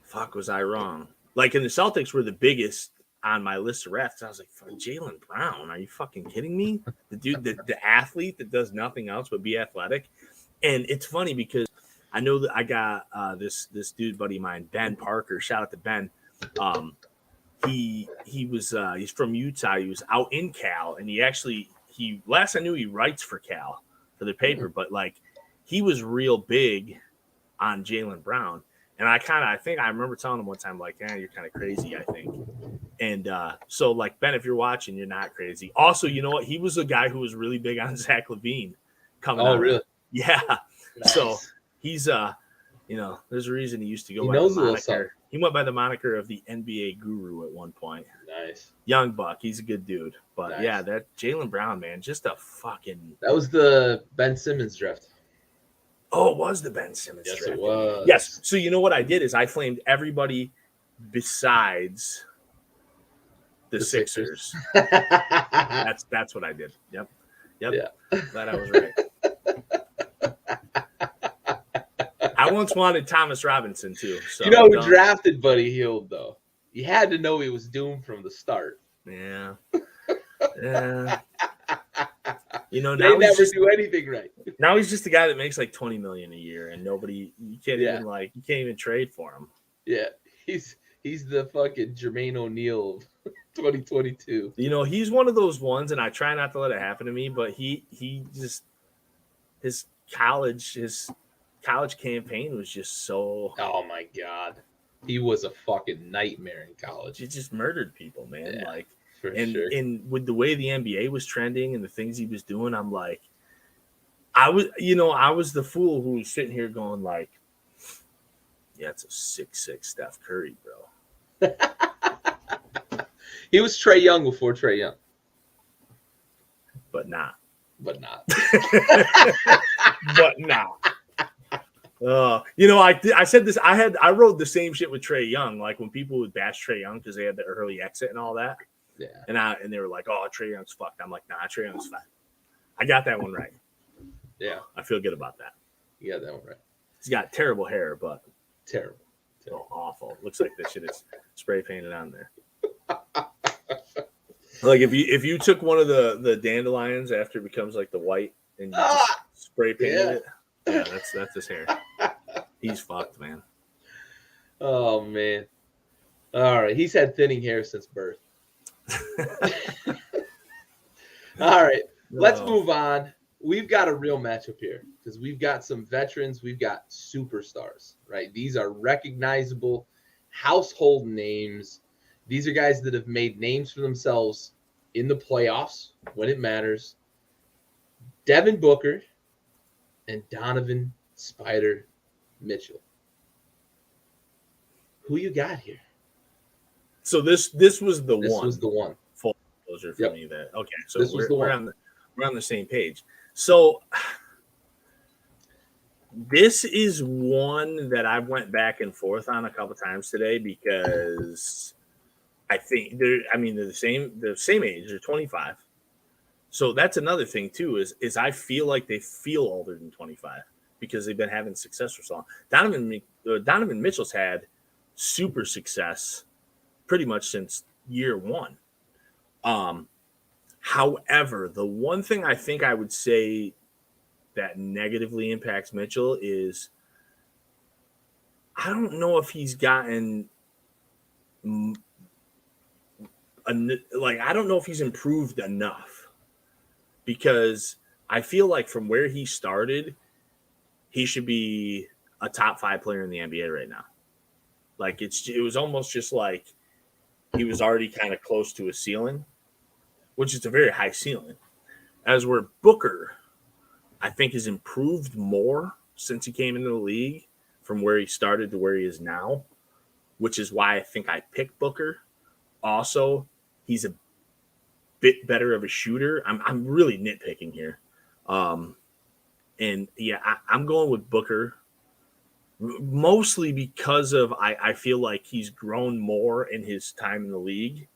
fuck, was I wrong? Like, and the Celtics were the biggest on my list of refs. I was like, Jaylen Brown, are you fucking kidding me? The dude, the athlete that does nothing else but be athletic. And it's funny because I know that I got this dude buddy of mine, Ben Parker. Shout out to Ben. He's from Utah. He was out in Cal, and he last I knew he writes for Cal for the paper, but like he was real big on Jaylen Brown. And I think I remember telling him one time, like, you're kind of crazy, I think. And so, like, Ben, if you're watching, you're not crazy. Also, you know what? He was a guy who was really big on Zach LaVine coming out. Oh, really? Yeah. Nice. So he's, there's a reason he used to go by the moniker. He went by the moniker of the NBA guru at one point. Nice. Young buck. He's a good dude. But, yeah, that Jaylen Brown, man, just a fucking – That was the Ben Simmons draft. Oh, it was the Ben Simmons draft. Yes, it was. Yes. So you know what I did is I flamed everybody besides the Sixers. That's what I did. Yep. Yeah. Glad I was right. I once wanted Thomas Robinson too. So who drafted Buddy Hield though? You had to know he was doomed from the start. Yeah. Yeah. Now they never do anything right. Now he's just a guy that makes like $20 million a year, and you can't even trade for him. Yeah, he's the fucking Jermaine O'Neal of 2022. He's one of those ones, and I try not to let it happen to me, but he just his college campaign was just so. Oh my god, he was a fucking nightmare in college. He just murdered people, man. Yeah. Like. Sure. And with the way the NBA was trending and the things he was doing, I'm like, I was the fool who was sitting here going like, yeah, it's a 6'6" Steph Curry, bro. He was Trae Young before Trae Young. But not. But not. I said this. I wrote the same shit with Trae Young. Like when people would bash Trae Young because they had the early exit and all that. Yeah. And they were like, "Oh, Trae Young's fucked." I'm like, "Nah, Trae Young's fine." I got that one right. Yeah, I feel good about that. You got that one right. He's got terrible hair, but terrible. Oh, awful. Looks like this shit is spray painted on there. Like if you took one of the dandelions after it becomes like the white and you just spray painted it, yeah, that's his hair. He's fucked, man. Oh man. All right, he's had thinning hair since birth. All right, let's move on. We've got a real matchup here because we've got some veterans. We've got superstars, right? These are recognizable household names. These are guys that have made names for themselves in the playoffs when it matters. Devin Booker and Donovan Spider Mitchell. Who you got here? So this was the one. This was the one. Full disclosure for me that okay. So this was we're on the same page. So this is one that I went back and forth on a couple times today because I think they're the same age. They're 25. So that's another thing too, is I feel like they feel older than 25 because they've been having success for so long. Donovan Mitchell's had super success pretty much since year one. However, the one thing I think I would say that negatively impacts Mitchell is I don't know if he's gotten I don't know if he's improved enough, because I feel like from where he started, he should be a top 5 player in the NBA right now. Like it was almost just like he was already kind of close to a ceiling, which is a very high ceiling. As where Booker, I think, has improved more since he came into the league from where he started to where he is now, which is why I think I picked Booker. Also, he's a bit better of a shooter. I'm really nitpicking here. And yeah, I'm going with Booker mostly because of I feel like he's grown more in his time in the league,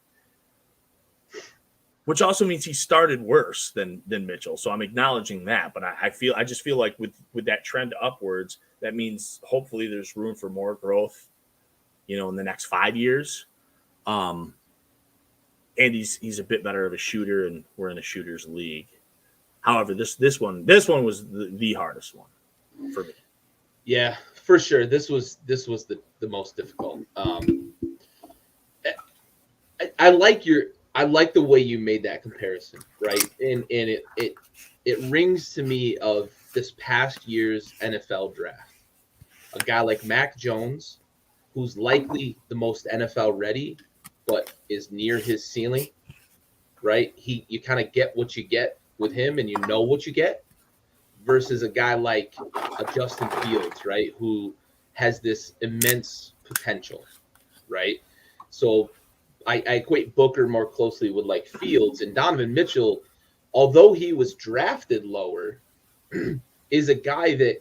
which also means he started worse than Mitchell. So I'm acknowledging that, but I just feel like with that trend upwards, that means hopefully there's room for more growth, in the next 5 years. And he's a bit better of a shooter, and we're in a shooters league. However, this one was the hardest one for me. Yeah, for sure. This was the most difficult. I like the way you made that comparison, right? And it rings to me of this past year's NFL draft. A guy like Mac Jones, who's likely the most NFL ready, but is near his ceiling, right? You kind of get what you get with him, and you know what you get, versus a guy like a Justin Fields, right, who has this immense potential, right? So I equate Booker more closely with like Fields, and Donovan Mitchell, although he was drafted lower, is a guy that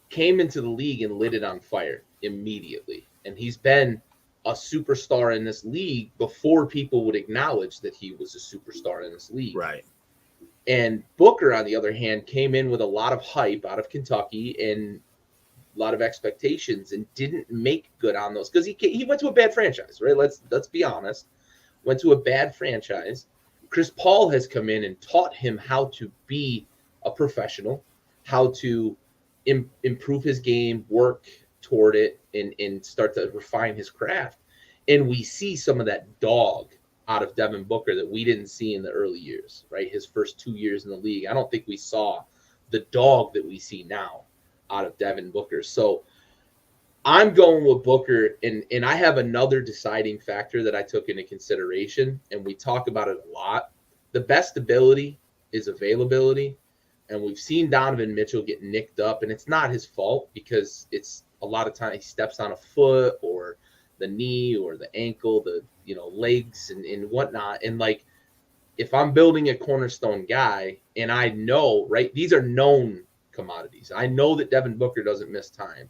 came into the league and lit it on fire immediately. And he's been a superstar in this league before people would acknowledge that he was a superstar in this league. Right. And Booker, on the other hand, came in with a lot of hype out of Kentucky and a lot of expectations and didn't make good on those because he went to a bad franchise, right? Let's be honest. Went to a bad franchise. Chris Paul has come in and taught him how to be a professional, how to improve his game, work toward it, and start to refine his craft. And we see some of that dog out of Devin Booker that we didn't see in the early years, right? His first 2 years in the league. I don't think we saw the dog that we see now out of Devin Booker. So I'm going with Booker, and I have another deciding factor that I took into consideration, and we talk about it a lot. The best ability is availability, and we've seen Donovan Mitchell get nicked up, and it's not his fault because it's a lot of times he steps on a foot or the knee or the ankle, the legs and whatnot. And like, if I'm building a cornerstone guy and I know, right, these are known commodities. I know that Devin Booker doesn't miss time,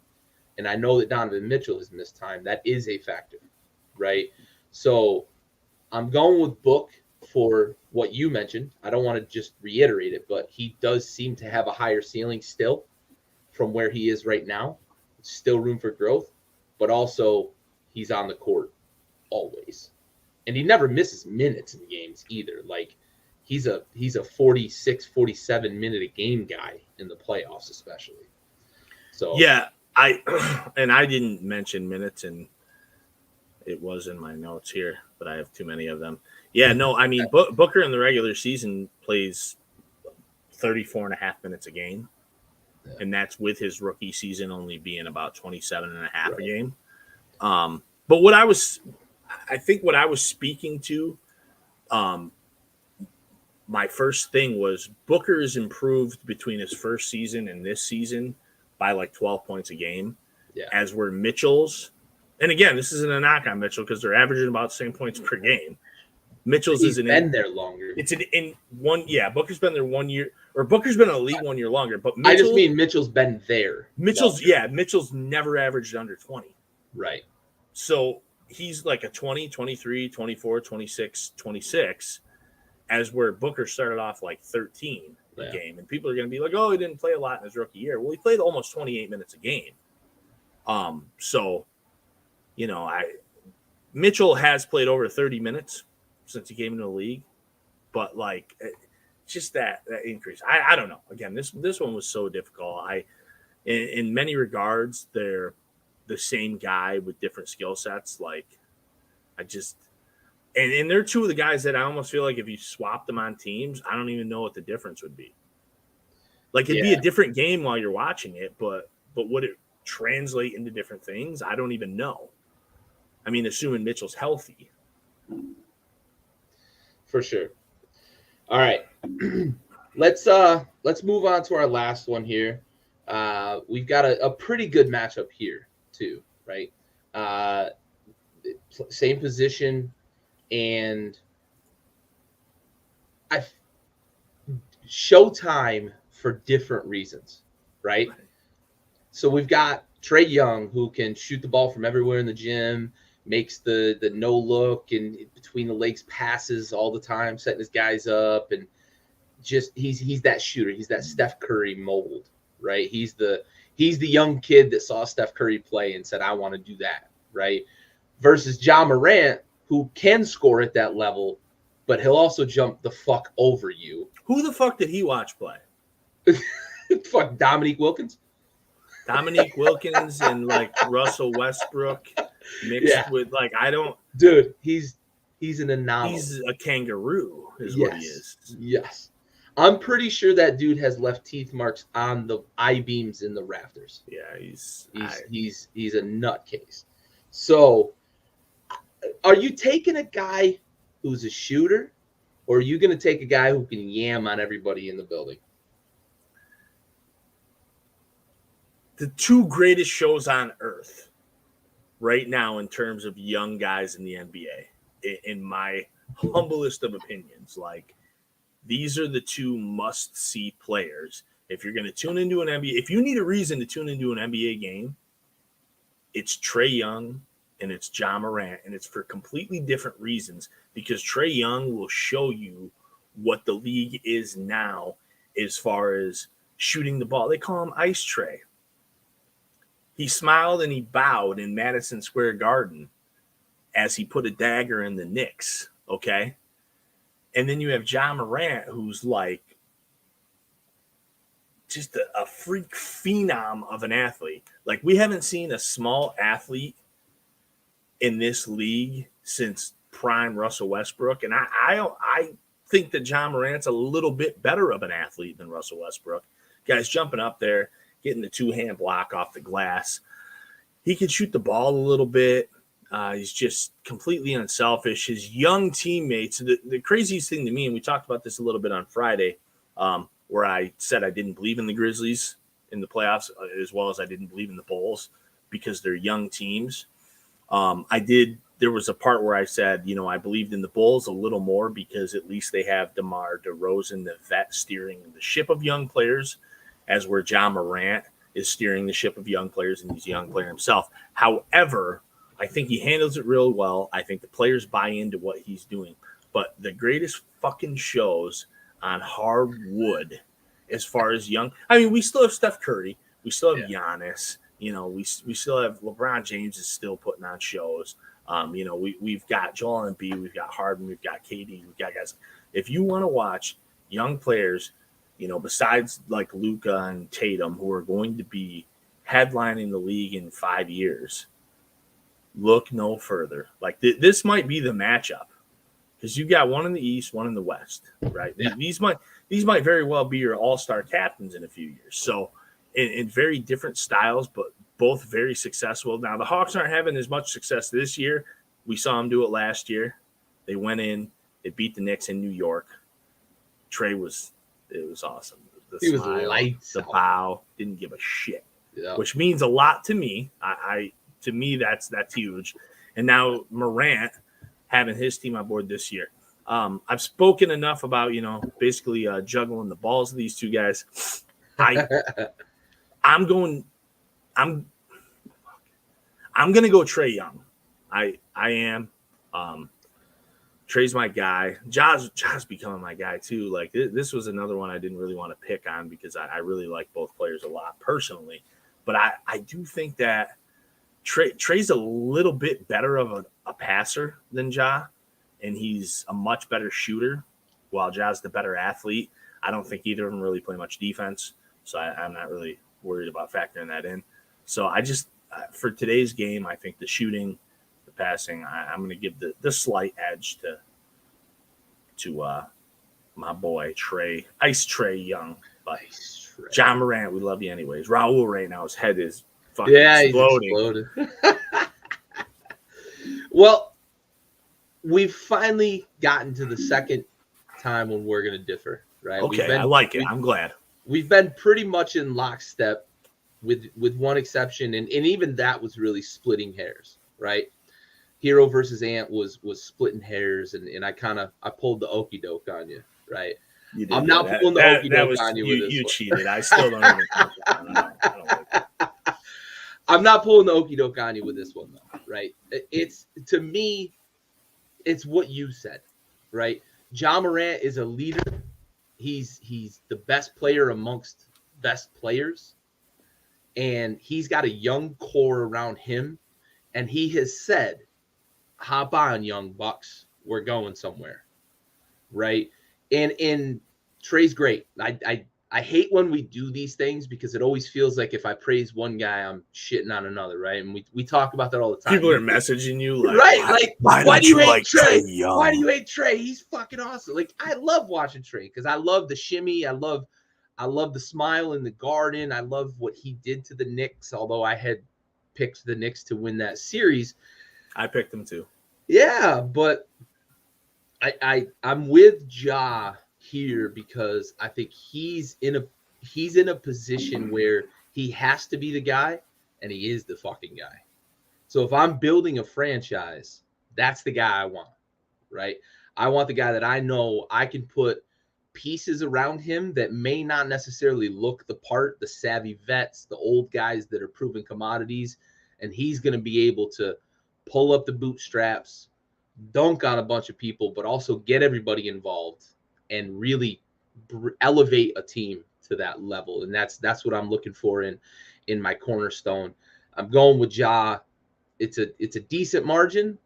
and I know that Donovan Mitchell has missed time. That is a factor, right? So I'm going with Book for what you mentioned. I don't want to just reiterate it, but he does seem to have a higher ceiling still from where he is right now. Still room for growth, but also he's on the court always. And he never misses minutes in games either. Like he's a 46, 47 minute a game guy in the playoffs, especially. So yeah, I didn't mention minutes, and It was in my notes here, but I have too many of them. Yeah, no, I mean, Booker in the regular season plays 34 and a half minutes a game. Yeah. And that's with his rookie season only being about 27 and a half a game. But what I was speaking to, my first thing was Booker is improved between his first season and this season by like 12 points a game. Yeah. As were Mitchell's. And again, this isn't a knock on Mitchell because they're averaging about the same points per game. Mitchell's He's been there longer. It's in 1 year. Booker's been there 1 year, or Booker's been in the league 1 year longer. But I just mean Mitchell's been there. Mitchell's never averaged under 20. Right. So he's like a 20, 23, 24, 26, 26, as where Booker started off like 13 a game. And people are going to be like, oh, he didn't play a lot in his rookie year. Well, he played almost 28 minutes a game. So, Mitchell has played over 30 minutes since he came into the league, but like just that increase. I don't know. Again, this one was so difficult. In many regards, they're the same guy with different skill sets. Like and they're two of the guys that I almost feel like if you swapped them on teams, I don't even know what the difference would be. Like it'd be a different game while you're watching it, but would it translate into different things? I don't even know. I mean, assuming Mitchell's healthy. For sure. All right. Let's move on to our last one here. We've got a pretty good matchup here too, right? Same position, and Showtime for different reasons, right? So we've got Trae Young, who can shoot the ball from everywhere in the gym, makes the no look and between the legs passes all the time, setting his guys up, and just he's that shooter. He's that Steph Curry mold, right? He's the young kid that saw Steph Curry play and said, I want to do that, right? Versus Ja Morant, who can score at that level, but he'll also jump the fuck over you. Who the fuck did he watch play? Fuck Dominique Wilkins. Dominique Wilkins and like Russell Westbrook mixed with like dude, he's an anomaly. He's a kangaroo is what he is. Yes. I'm pretty sure that dude has left teeth marks on the I-beams in the rafters. Yeah, he's a nutcase. So are you taking a guy who's a shooter, or are you going to take a guy who can yam on everybody in the building? The two greatest shows on earth right now in terms of young guys in the NBA, in my humblest of opinions, like these are the two must-see players. If you're going to tune into an NBA, if you need a reason to tune into an NBA game, it's Trae Young and it's Ja Morant, and it's for completely different reasons because Trae Young will show you what the league is now as far as shooting the ball. They call him Ice Trae. He smiled and he bowed in Madison Square Garden as he put a dagger in the Knicks, okay? And then you have Ja Morant, who's like just a freak phenom of an athlete. Like, we haven't seen a small athlete in this league since prime Russell Westbrook. And I think that Ja Morant's a little bit better of an athlete than Russell Westbrook. Guys jumping up there, getting the two-hand block off the glass. He can shoot the ball a little bit. He's just completely unselfish. His young teammates, the craziest thing to me, and we talked about this a little bit on Friday, where I said I didn't believe in the Grizzlies in the playoffs as well as I didn't believe in the Bulls because they're young teams. There was a part where I said, I believed in the Bulls a little more because at least they have DeMar DeRozan, the vet, steering the ship of young players, as where Ja Morant is steering the ship of young players, and he's a young player himself. However, I think he handles it real well. I think the players buy into what he's doing. But the greatest fucking shows on hardwood as far as young – I mean, we still have Steph Curry. We still have Giannis. We still have LeBron James is still putting on shows. We've got Joel Embiid. We've got Harden. We've got KD. We've got guys. If you want to watch young players – besides like Luka and Tatum, who are going to be headlining the league in 5 years, look no further. Like this might be the matchup because you got one in the East, one in the West, right? Yeah. These might very well be your all-star captains in a few years. So in very different styles, but both very successful. Now the Hawks aren't having as much success this year. We saw them do it last year. They went in, they beat the Knicks in New York. It was awesome. He was lights the out. bow, didn't give a shit, Yeah. which means a lot to me. To me, that's huge. And now Morant having his team on board this year. I've spoken enough about, basically juggling the balls of these two guys. I'm going to go Trae Young. I am. Trae's my guy. Ja's becoming my guy too. Like this was another one I didn't really want to pick on because I really like both players a lot personally. But I do think that Trae's a little bit better of a passer than Ja, and he's a much better shooter, while Ja's the better athlete. I don't think either of them really play much defense, so I'm not really worried about factoring that in. So I just for today's game, I think the shooting, the passing, I'm going to give the slight edge to my boy Trae, Ice Trae Young. But Ja Morant, we love you anyways. Raul right now, his head is fucking exploding. He's exploded. Well, we've finally gotten to the second time when we're going to differ, right? Okay, I like it. I'm glad. We've been pretty much in lockstep with one exception, and even that was really splitting hairs, right? Hero versus Ant was splitting hairs, and I pulled the okey doke on you, right? You did, I'm not pulling the okey doke on you with this. You cheated. I still don't even think that. I don't like that. I'm not pulling the okey doke on you with this one, though, right? It's, to me, it's what you said, right? Ja Morant is a leader. He's the best player amongst best players, and he's got a young core around him, and he has said, hop on, young bucks, we're going somewhere, right? And Trae's great. I hate when we do these things because it always feels like if I praise one guy, I'm shitting on another, right? And we talk about that all the time. People are messaging you like, right? Why do you hate Trae? Why do you hate Trae? He's fucking awesome. Like, I love watching Trae because I love the shimmy. I love the smile in the Garden. I love what he did to the Knicks. Although I had picked the Knicks to win that series, I picked them too. Yeah, but I'm with Ja here because I think he's in a position where he has to be the guy, and he is the fucking guy. So if I'm building a franchise, that's the guy I want, right? I want the guy that I know I can put pieces around him that may not necessarily look the part, the savvy vets, the old guys that are proven commodities, and he's going to be able to pull up the bootstraps, dunk on a bunch of people, but also get everybody involved and really elevate a team to that level. And that's what I'm looking for in my cornerstone. I'm going with Ja. It's a decent margin,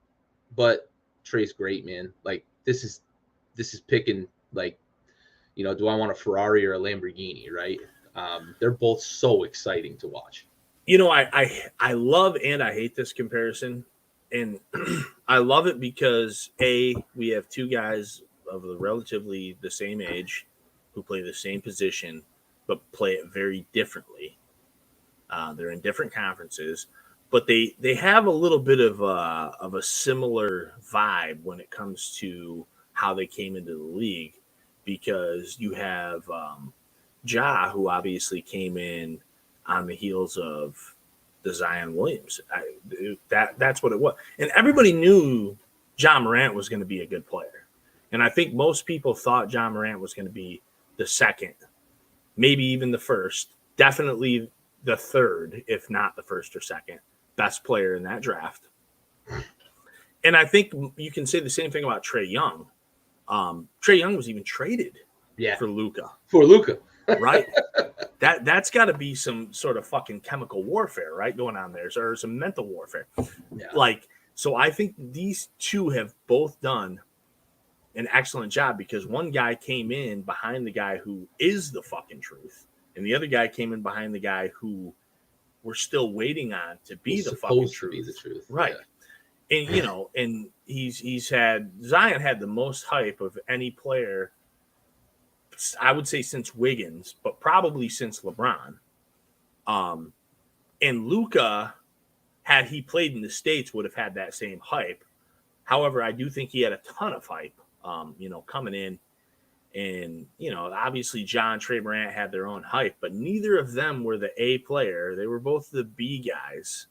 but Trae's great, man. Like this is picking, like, do I want a Ferrari or a Lamborghini, right? They're both so exciting to watch. I love and I hate this comparison. And I love it because, we have two guys of relatively the same age who play the same position but play it very differently. They're in different conferences, but they have a little bit of a similar vibe when it comes to how they came into the league, because you have Ja, who obviously came in on the heels of the Zion Williams. That's what it was. And everybody knew Ja Morant was going to be a good player. And I think most people thought Ja Morant was going to be the second, maybe even the first, definitely the third, if not the first or second, best player in that draft. And I think you can say the same thing about Trae Young. Trae Young was even traded for Luka. Right? That's got to be some sort of fucking chemical warfare, right, going on there, or some mental warfare. Yeah. So I think these two have both done an excellent job, because one guy came in behind the guy who is the fucking truth, and the other guy came in behind the guy who we're still waiting on to be the fucking truth. To be the truth. Right. Yeah. and Zion had the most hype of any player, I would say, since Wiggins, but probably since LeBron. And Luka, had he played in the States, would have had that same hype. However, I do think he had a ton of hype, coming in. And, obviously John, Trey Morant had their own hype, but neither of them were the A player. They were both the B guys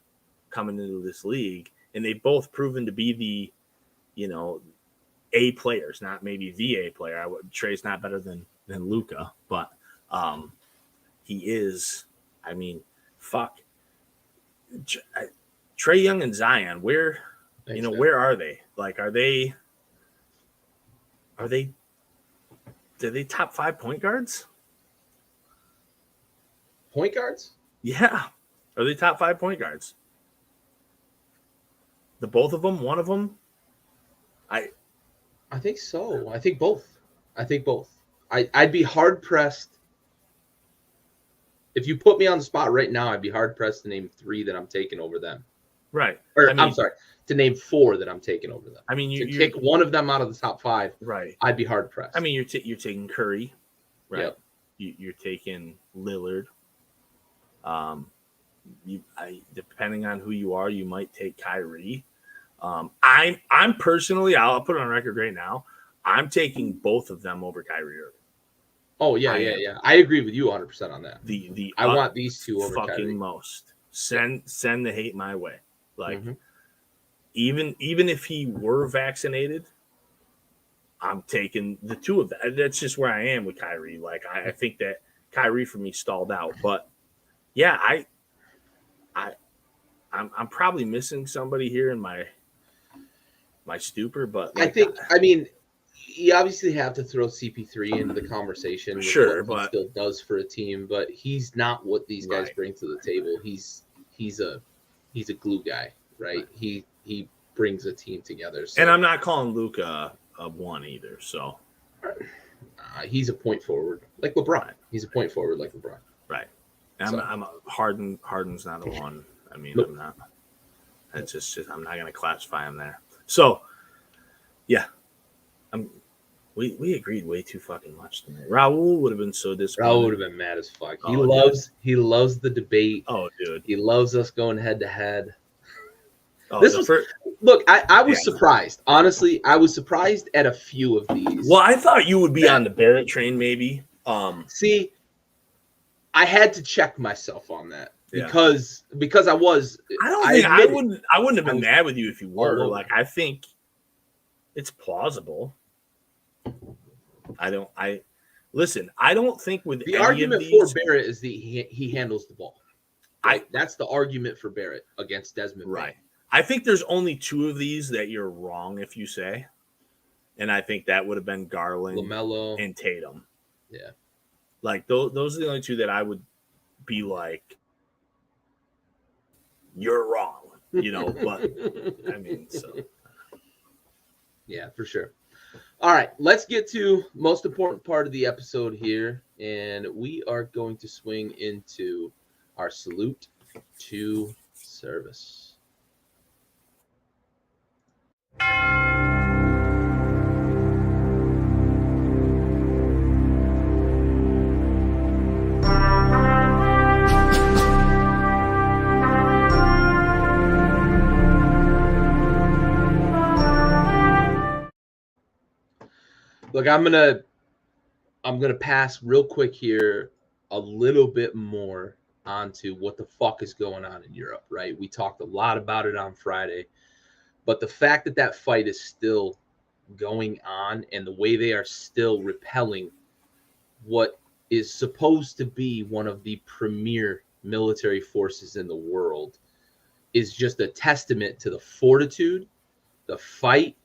coming into this league, and they both proven to be the, A players, not maybe the A player. Trey's not better than Luka, but he is. I mean, fuck. Trey Young and Zion, where are they? Like, are they top 5 point guards? Point guards? Yeah. Are they top 5 point guards? The both of them? One of them? I think so. I think both. I'd be hard pressed. If you put me on the spot right now, I'd be hard pressed to name 3 that I'm taking over them. Right. I'm sorry, to name 4 that I'm taking over them. I mean, you kick one of them out of the top 5. Right. I'd be hard pressed. I mean, you're taking Curry, right? Yep. You're taking Lillard. Depending on who you are, you might take Kyrie. I'm personally, I'll put it on record right now, I'm taking both of them over Kyrie Irving. Oh yeah. I agree with you 100% on that. I want these two over fucking Kyrie. Most. Send the hate my way. Like, even if he were vaccinated, I'm taking the two of them. That's just where I am with Kyrie. Like, I think that Kyrie for me stalled out. But yeah, I'm probably missing somebody here in my stupor. But like, I mean, you obviously have to throw CP3 into the conversation. Sure, but he still does for a team, but he's not what these guys bring to the table. He's a glue guy, right? He brings a team together. So. And I'm not calling Luka a 1 either. So he's a point forward like LeBron. He's a point forward like LeBron. Right. I'm a Harden's not a 1. I mean, nope. I'm not. It's just I'm not going to classify him there. So yeah. We agreed way too fucking much tonight. Raul would have been so disappointed. Raul would have been mad as fuck. He loves the debate. Oh, dude. He loves us going head to head. Oh, look, I was surprised. Honestly, I was surprised at a few of these. Well, I thought you would be on the Barrett train, maybe. See, I had to check myself on that because I was. I wouldn't have been mad with you if you were. Like, I think it's plausible. I don't think with the argument for Barrett is he handles the ball. That's the argument for Barrett against Desmond. Right. I think there's only 2 of these that you're wrong if you say, and I think that would have been Garland, LaMelo, and Tatum. Yeah. Like those are the only 2 that I would be like, you're wrong, but I mean, so. Yeah, for sure. All right, let's get to most important part of the episode here, and we are going to swing into our salute to service. Look, I'm gonna pass real quick here a little bit more onto what the fuck is going on in Europe, right? We talked a lot about it on Friday, but the fact that fight is still going on and the way they are still repelling what is supposed to be one of the premier military forces in the world is just a testament to the fortitude, the fight,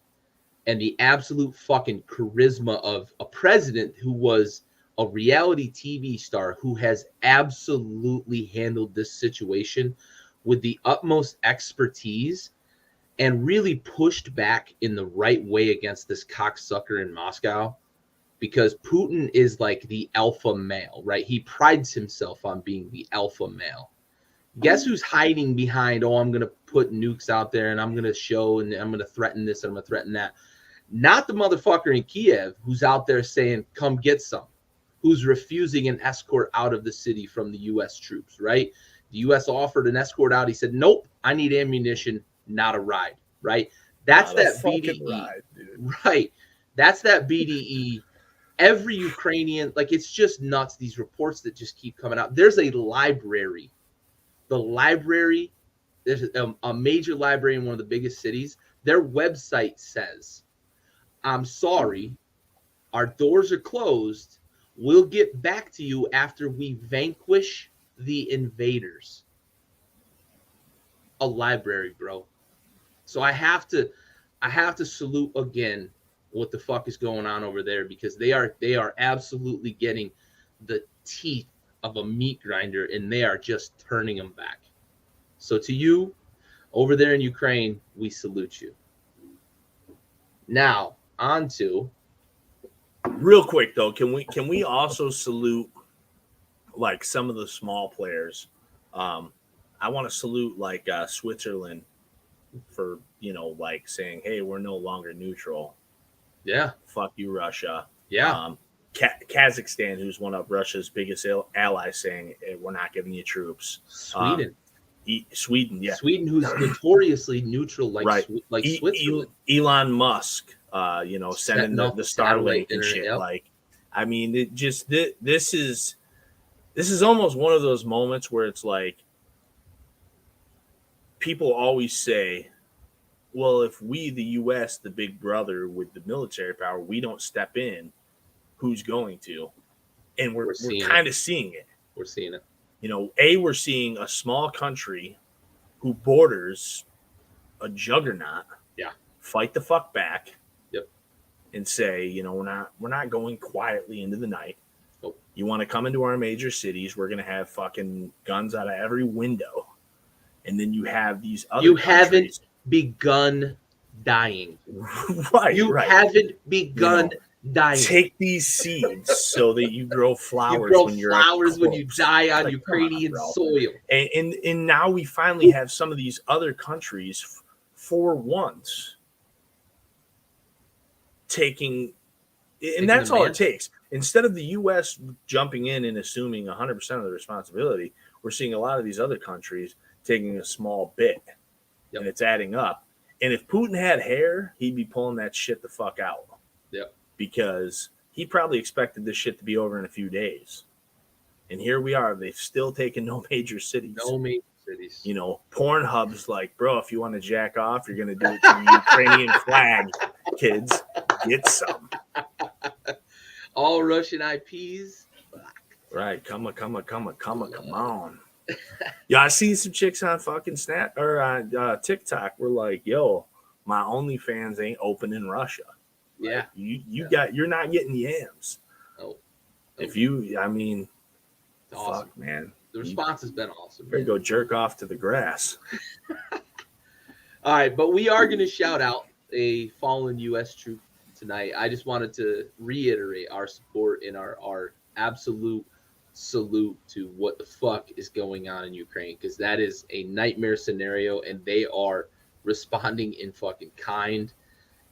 and the absolute fucking charisma of a president who was a reality TV star who has absolutely handled this situation with the utmost expertise and really pushed back in the right way against this cocksucker in Moscow, because Putin is like the alpha male, right? He prides himself on being the alpha male. Guess who's hiding behind, oh, I'm going to put nukes out there and I'm going to show and I'm going to threaten this and I'm going to threaten that. Not the motherfucker in Kiev who's out there saying, come get some, who's refusing an escort out of the city from the U.S. troops, right? The U.S. offered an escort out. He said, nope, I need ammunition, not a ride, right? That's not that BDE. Ride, dude. Right. That's that BDE. Every Ukrainian, like, it's just nuts, these reports that just keep coming out. There's a library. The library, there's a major library in one of the biggest cities. Their website says, I'm sorry, our doors are closed. We'll get back to you after we vanquish the invaders. A library, bro. So I have to salute again what the fuck is going on over there, because they are absolutely getting the teeth of a meat grinder and they are just turning them back. So to you over there in Ukraine, we salute you. Now, on to real quick though, can we also salute like some of the small players? I want to salute like Switzerland for, like saying, hey, we're no longer neutral. Yeah. Fuck you, Russia. Yeah. Kazakhstan, who's one of Russia's biggest allies, saying, hey, we're not giving you troops. Sweden. Sweden, yeah. Sweden, who's notoriously neutral, like right. Switzerland. Elon Musk, sending the Starlink and shit. Yep. Like, I mean, it just this is almost one of those moments where it's like people always say, well, if we, the U.S., the big brother with the military power, we don't step in, who's going to? And we're kind of seeing it. We're seeing it. We're seeing a small country who borders a juggernaut. Yeah. Fight the fuck back. Yep. And say, we're not going quietly into the night. Nope. You want to come into our major cities, we're going to have fucking guns out of every window. And then you have these other countries. Haven't begun dying. Right. You haven't begun dying. Take these seeds so that you grow flowers when you die on Ukrainian soil. And now we finally have some of these other countries for once taking that's all it takes. Instead of the U.S. jumping in and assuming 100% of the responsibility, we're seeing a lot of these other countries taking a small bit. Yep. And it's adding up. And if Putin had hair, he'd be pulling that shit the fuck out. Yep. Because he probably expected this shit to be over in a few days. And here we are. They've still taken no major cities. No major cities. Pornhub's like, bro, if you want to jack off, you're going to do it to the Ukrainian flag. Kids, get some. All Russian IPs. Right. Come on. Yeah, I see some chicks on fucking Snap or on TikTok. We're like, yo, my OnlyFans ain't open in Russia. Yeah, like, you're not getting yams. Oh, if you, I mean, awesome, fuck, man. The response has been awesome. Better go jerk off to the grass. All right, but we are going to shout out a fallen U.S. troop tonight. I just wanted to reiterate our support and our absolute salute to what the fuck is going on in Ukraine, because that is a nightmare scenario and they are responding in fucking kind,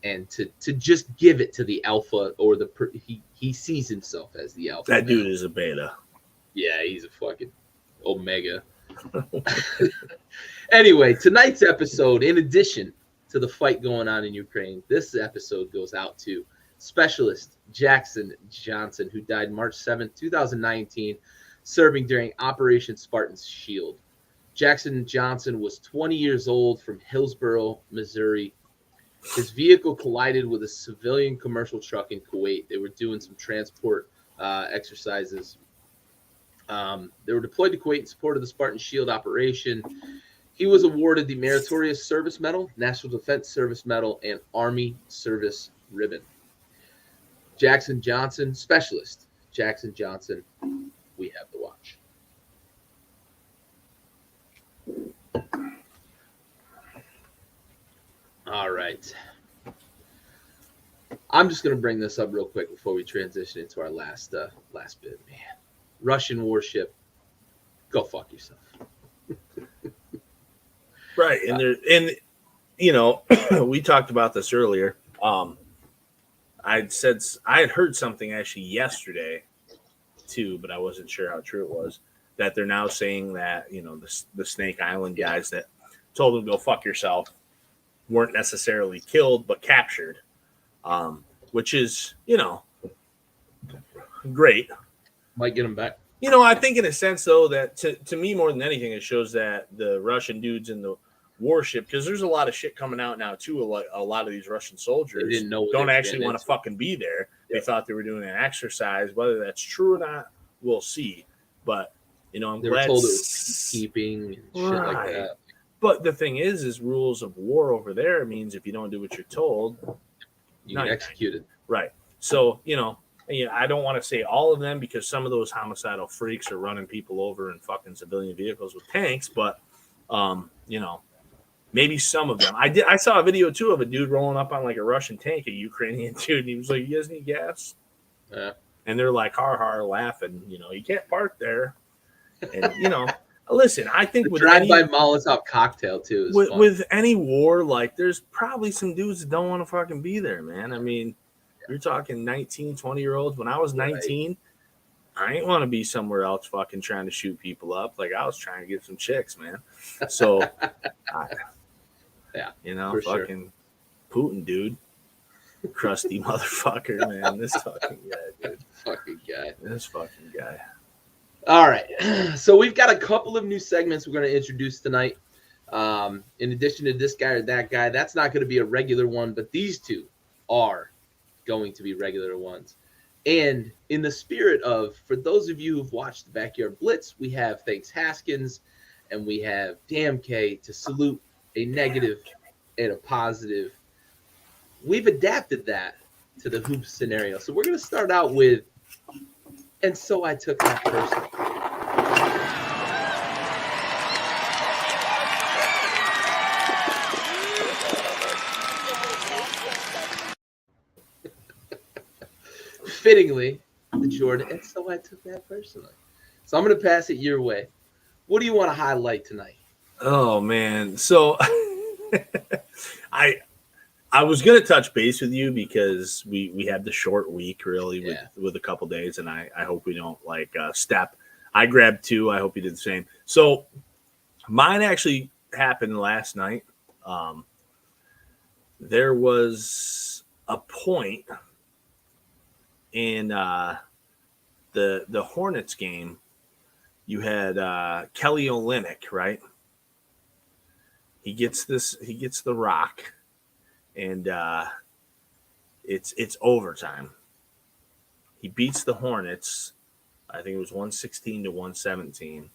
and to just give it to the alpha or he sees himself as the alpha. That dude is a beta. Yeah, he's a fucking omega. Anyway, tonight's episode, in addition to the fight going on in Ukraine, this episode goes out to Specialist Jackson Johnson, who died March 7th, 2019, serving during Operation Spartan's Shield. Jackson Johnson was 20 years old from Hillsborough, Missouri. His vehicle collided with a civilian commercial truck in Kuwait. They were doing some transport exercises. They were deployed to Kuwait in support of the Spartan Shield operation. He was awarded the Meritorious Service Medal, National Defense Service Medal, and Army Service Ribbon. Jackson Johnson, Specialist Jackson Johnson, we have to watch. All right. I'm just going to bring this up real quick before we transition into our last bit, man. Russian warship, go fuck yourself. Right. And we talked about this earlier. I had heard something actually yesterday too, but I wasn't sure how true it was, that they're now saying that, the Snake Island guys that told them go fuck yourself weren't necessarily killed, but captured, which is, great. Might get them back. I think in a sense, though, that to me, more than anything, it shows that the Russian dudes in the warship, because there's a lot of shit coming out now, too. A lot of these Russian soldiers don't actually want to fucking be there. They thought they were doing an exercise. Whether that's true or not, we'll see. But, I'm they glad. They were told it was peacekeeping and shit like that. But the thing is rules of war over there means if you don't do what you're told, you get executed. Right. So, I don't want to say all of them because some of those homicidal freaks are running people over in fucking civilian vehicles with tanks, but maybe some of them. I saw a video too of a dude rolling up on like a Russian tank, a Ukrainian dude, and he was like, "You guys need gas?" Yeah. And they're like, har laughing. You can't park there. And listen, I think with drive-by Molotov cocktail too. With any war, like there's probably some dudes that don't want to fucking be there, man. I mean. You're talking 19, 20-year-olds. When I was 19, I didn't want to be somewhere else fucking trying to shoot people up. Like, I was trying to get some chicks, man. So, fucking sure. Putin, dude. Crusty motherfucker, man. This fucking guy, dude. This fucking guy. All right. So, we've got a couple of new segments we're going to introduce tonight. In addition to this guy or that guy, that's not going to be a regular one, but these two are going to be regular ones. And in the spirit of, for those of you who've watched the Backyard Blitz, we have Thanks Haskins and we have Damn K to salute a negative and a positive. We've adapted that to the hoop scenario. So we're going to start out with, and so I took that personally. Fittingly, the Jordan, and so I took that personally. So I'm going to pass it your way. What do you want to highlight tonight? Oh man, so I was going to touch base with you because we had the short week really with a couple days, and I hope we don't step. I grabbed two. I hope you did the same. So mine actually happened last night. There was a point in the Hornets game. You had Kelly Olynyk, right? He gets the rock, and it's overtime. He beats the Hornets. I think it was 116-117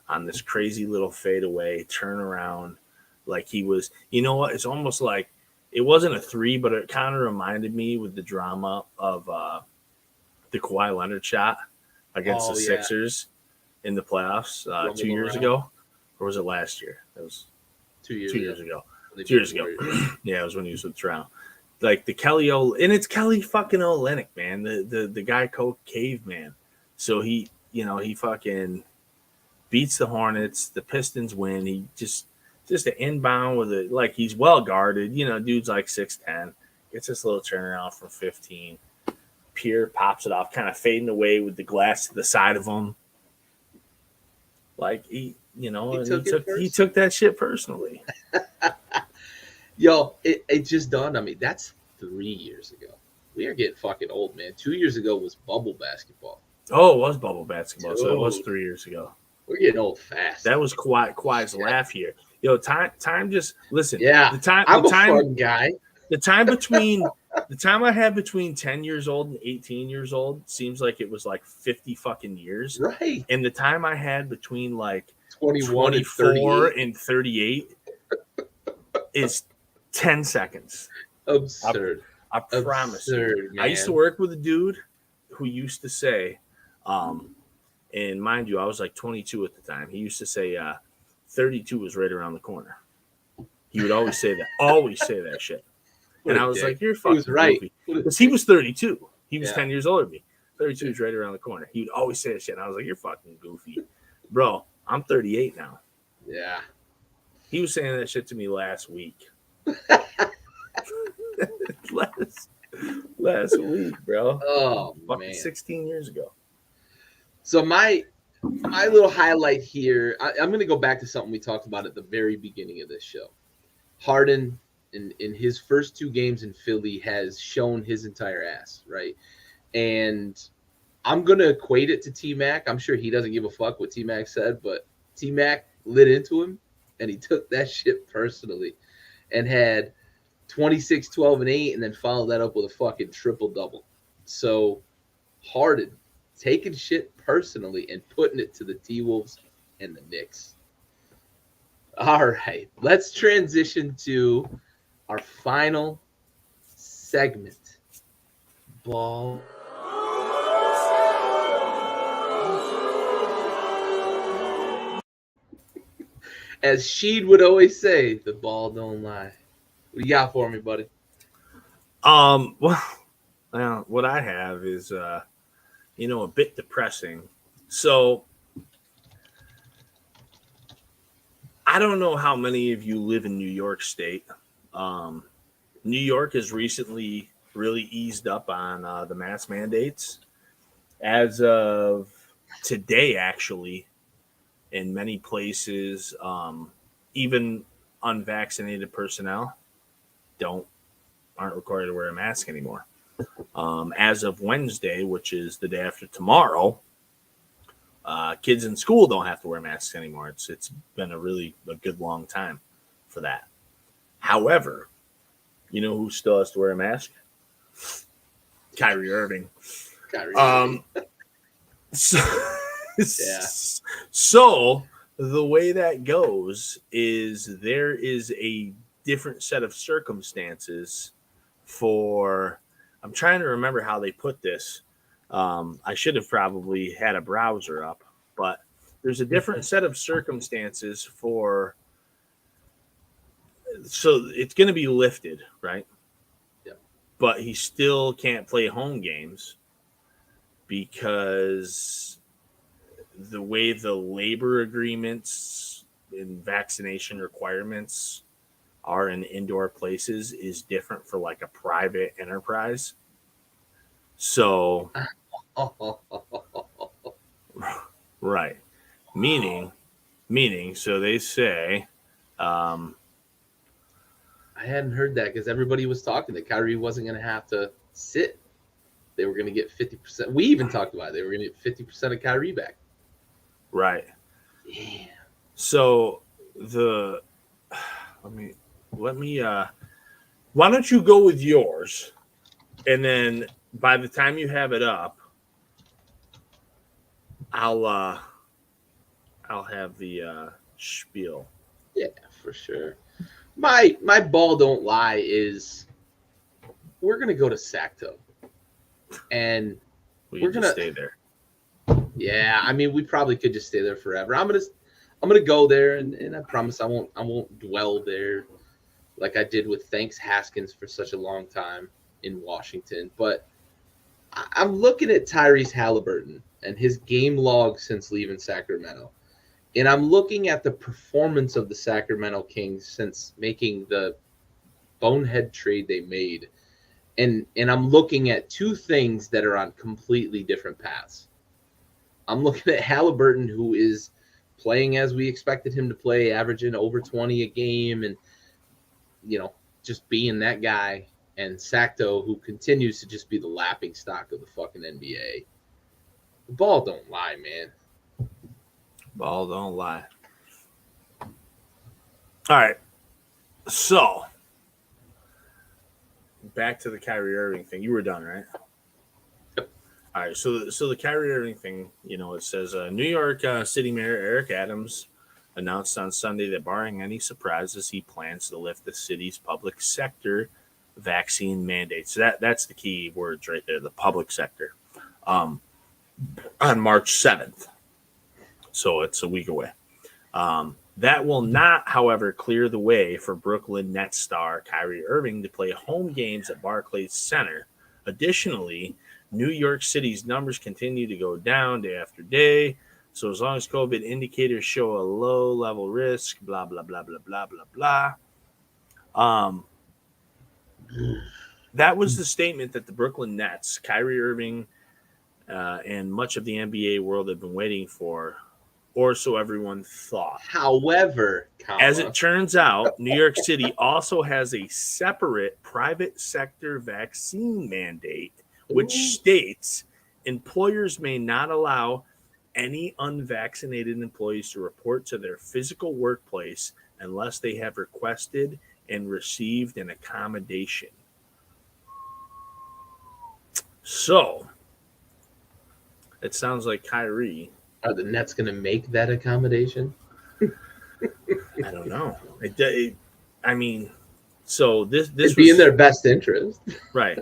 on this crazy little fadeaway turnaround. Like he was, you know what? It's almost like it wasn't a three, but it kind of reminded me with the drama of the Kawhi Leonard shot against the Sixers in the playoffs 2 years ago, or was it last year? It was 2 years. 2 years ago. 2 years ago. Yeah, it was when he was with Toronto. Like the and it's Kelly fucking Olynyk, man. The guy caveman. So he fucking beats the Hornets. The Pistons win. He just an inbound with it, like he's well guarded. Dude's like 6'10", gets this little turnaround from 15. Pierre pops it off, kind of fading away with the glass to the side of him. Like he took that shit personally. Yo, it just dawned on me. That's 3 years ago. We are getting fucking old, man. 2 years ago was bubble basketball. Oh, it was bubble basketball. So it was 3 years ago. We're getting old fast. That was Kawhi's laugh here. Yo, time just listen. Yeah, I'm a fun guy. The time I had between 10 years old and 18 years old seems like it was like 50 fucking years. Right. And the time I had between like 21 24 and 38 is 10 seconds. Absurd. I promise you. Man. I used to work with a dude who used to say, and mind you, I was like 22 at the time. He used to say 32 was right around the corner. He would always say that. Always say that shit. And I was like, you're fucking right. goofy. Because he was 32. He was 10 years older than me. 32 is right around the corner. He would always say that shit. And I was like, you're fucking goofy. Bro, I'm 38 now. Yeah. He was saying that shit to me last week. last week, bro. Oh, fucking man. 16 years ago. So my little highlight here, I'm going to go back to something we talked about at the very beginning of this show. Harden, in his first 2 games in Philly, has shown his entire ass, right? And I'm going to equate it to T-Mac. I'm sure he doesn't give a fuck what T-Mac said, but T-Mac lit into him, and he took that shit personally and had 26, 12, and 8, and then followed that up with a fucking triple-double. So Harden taking shit personally and putting it to the T-Wolves and the Knicks. All right, let's transition to our final segment. Ball. As Sheed would always say, the ball don't lie. What you got for me, buddy? Well, what I have is a bit depressing. So I don't know how many of you live in New York State. New York has recently really eased up on the mask mandates. As of today, actually, in many places, even unvaccinated personnel aren't required to wear a mask anymore. As of Wednesday, which is the day after tomorrow, kids in school don't have to wear masks anymore. It's been a good long time for that. However, you know who still has to wear a mask? Kyrie Irving. So, Yeah. So the way that goes is there is a different set of circumstances for. I'm trying to remember how they put this. I should have probably had a browser up, but there's a different set of circumstances for. So it's going to be lifted, right? Yeah. But he still can't play home games because the way the labor agreements and vaccination requirements are in indoor places is different for like a private enterprise. So, right. Meaning, so they say, I hadn't heard that because everybody was talking that Kyrie wasn't going to have to sit. They were going to get 50%. We even talked about it. They were going to get 50% of Kyrie back. Right. Yeah. So let me why don't you go with yours, and then by the time you have it up, I'll have the spiel. Yeah, for sure. My ball don't lie is we're gonna go to Sacto, and we're gonna stay there. Yeah, I mean we probably could just stay there forever. I'm gonna go there, and I promise I won't dwell there like I did with Thanks Haskins for such a long time in Washington. But I'm looking at Tyrese Halliburton and his game log since leaving Sacramento. And I'm looking at the performance of the Sacramento Kings since making the bonehead trade they made. And I'm looking at 2 things that are on completely different paths. I'm looking at Halliburton, who is playing as we expected him to play, averaging over 20 a game and, just being that guy. And Sacto, who continues to just be the laughing stock of the fucking NBA. The ball don't lie, man. Ball don't lie. All right. So, back to the Kyrie Irving thing. You were done, right? Yep. All right. So the Kyrie Irving thing, it says New York City Mayor Eric Adams announced on Sunday that barring any surprises, he plans to lift the city's public sector vaccine mandates. So that's the key words right there, the public sector, on March 7th. So it's a week away. That will not, however, clear the way for Brooklyn Nets star Kyrie Irving to play home games at Barclays Center. Additionally, New York City's numbers continue to go down day after day. So as long as COVID indicators show a low level risk, blah, blah, blah, blah, blah, blah, blah. That was the statement that the Brooklyn Nets, Kyrie Irving, and much of the NBA world had been waiting for, or so everyone thought. However, as it turns out, New York City also has a separate private sector vaccine mandate, which states employers may not allow any unvaccinated employees to report to their physical workplace unless they have requested and received an accommodation. So, it sounds like Kyrie. Are the Nets going to make that accommodation? I don't know. I mean, so this It'd be in their best interest, right?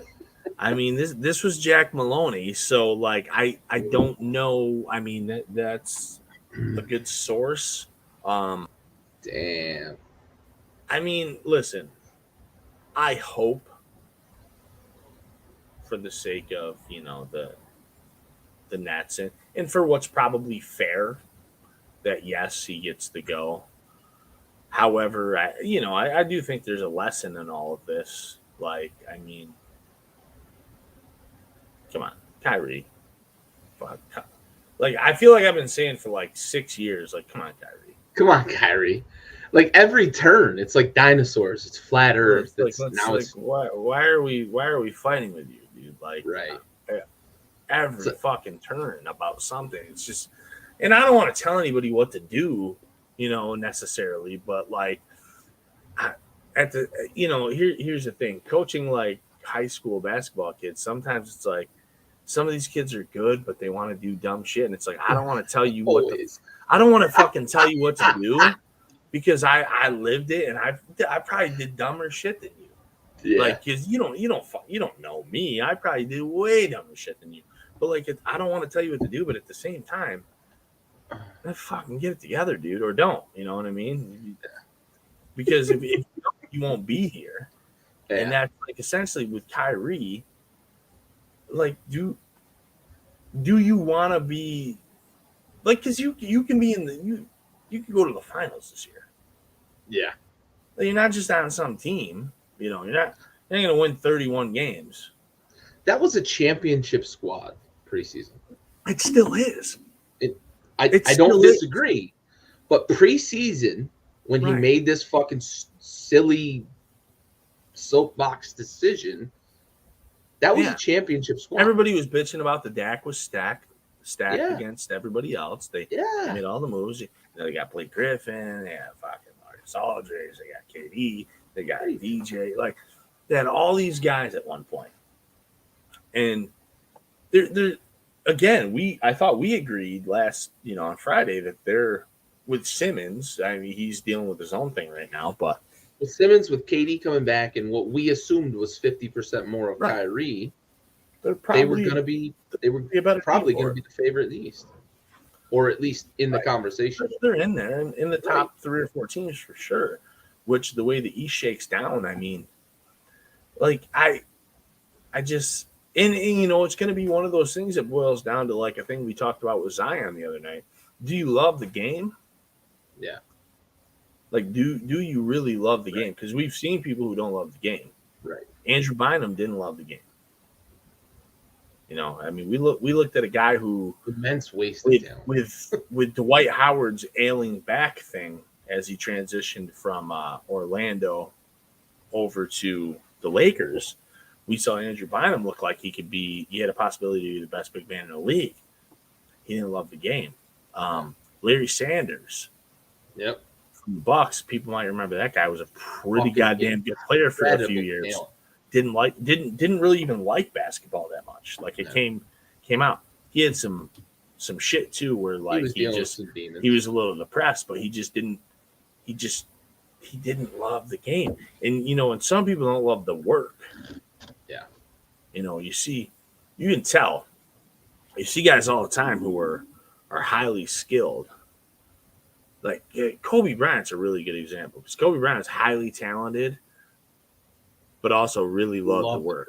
I mean, this was Jack Maloney, so like I don't know. I mean that's a good source. Damn. I mean, listen. I hope, for the sake of the Nets and for what's probably fair, that yes, he gets to go. However, I do think there's a lesson in all of this. Like, I mean, come on, Kyrie. Fuck. Like, I feel like I've been saying for like 6 years, like, come on, Kyrie. Come on, Kyrie. Like every turn, it's like dinosaurs. It's flat Earth. Why are we fighting with you, dude? Like, right. Every fucking turn about something. It's just, and I don't want to tell anybody what to do, necessarily, but like, here's the thing: coaching like high school basketball kids, sometimes it's like some of these kids are good, but they want to do dumb shit, and it's like I don't want to tell you I don't want to fucking tell you what to do because I lived it and I probably did dumber shit than you. Yeah. Like, because you don't know me. I probably did way dumber shit than you. But like, I don't want to tell you what to do, but at the same time, fucking get it together, dude, or don't. You know what I mean? Because if you don't, you won't be here. Yeah. And that's like essentially with Kyrie. Like, do you want to be like? Because you can be you can go to the finals this year. Yeah, like, you're not just on some team. You're not going to win 31 games. That was a championship squad preseason. It still is. I don't disagree, but preseason when he made this fucking silly soapbox decision. That was a championship squad. Everybody was bitching about the Dak was stacked against everybody else. They made all the moves. They got Blake Griffin. They got fucking Marcus Aldridge. They got KD. They got DJ. Like, they had all these guys at one point. And they're again, I thought we agreed last, on Friday that they're with Simmons. I mean, he's dealing with his own thing right now, but with Simmons, with KD coming back, and what we assumed was 50% more of Kyrie, they were going to be probably going to be the favorite in the East, or at least in the conversation. They're in there, in the top 3 or 4 teams for sure. Which the way the East shakes down, I mean, like I just and it's going to be one of those things that boils down to like a thing we talked about with Zion the other night. Do you love the game? Yeah. Like, do you really love the game? Because we've seen people who don't love the game. Right. Andrew Bynum didn't love the game. I mean, we looked at a guy who immense wasted talent with Dwight Howard's ailing back thing as he transitioned from Orlando over to the Lakers. We saw Andrew Bynum look like he had a possibility to be the best big man in the league. He didn't love the game. Larry Sanders. Yep. From the Bucks, people might remember that guy was a pretty goddamn good player for a few years. Didn't really even like basketball that much. Like, it came out. He had some shit too where like he was a little depressed, but he didn't love the game. And and some people don't love the work. Yeah. You can tell. You see guys all the time who are highly skilled. Like Kobe Bryant's a really good example because Kobe Bryant is highly talented, but also really loved the work.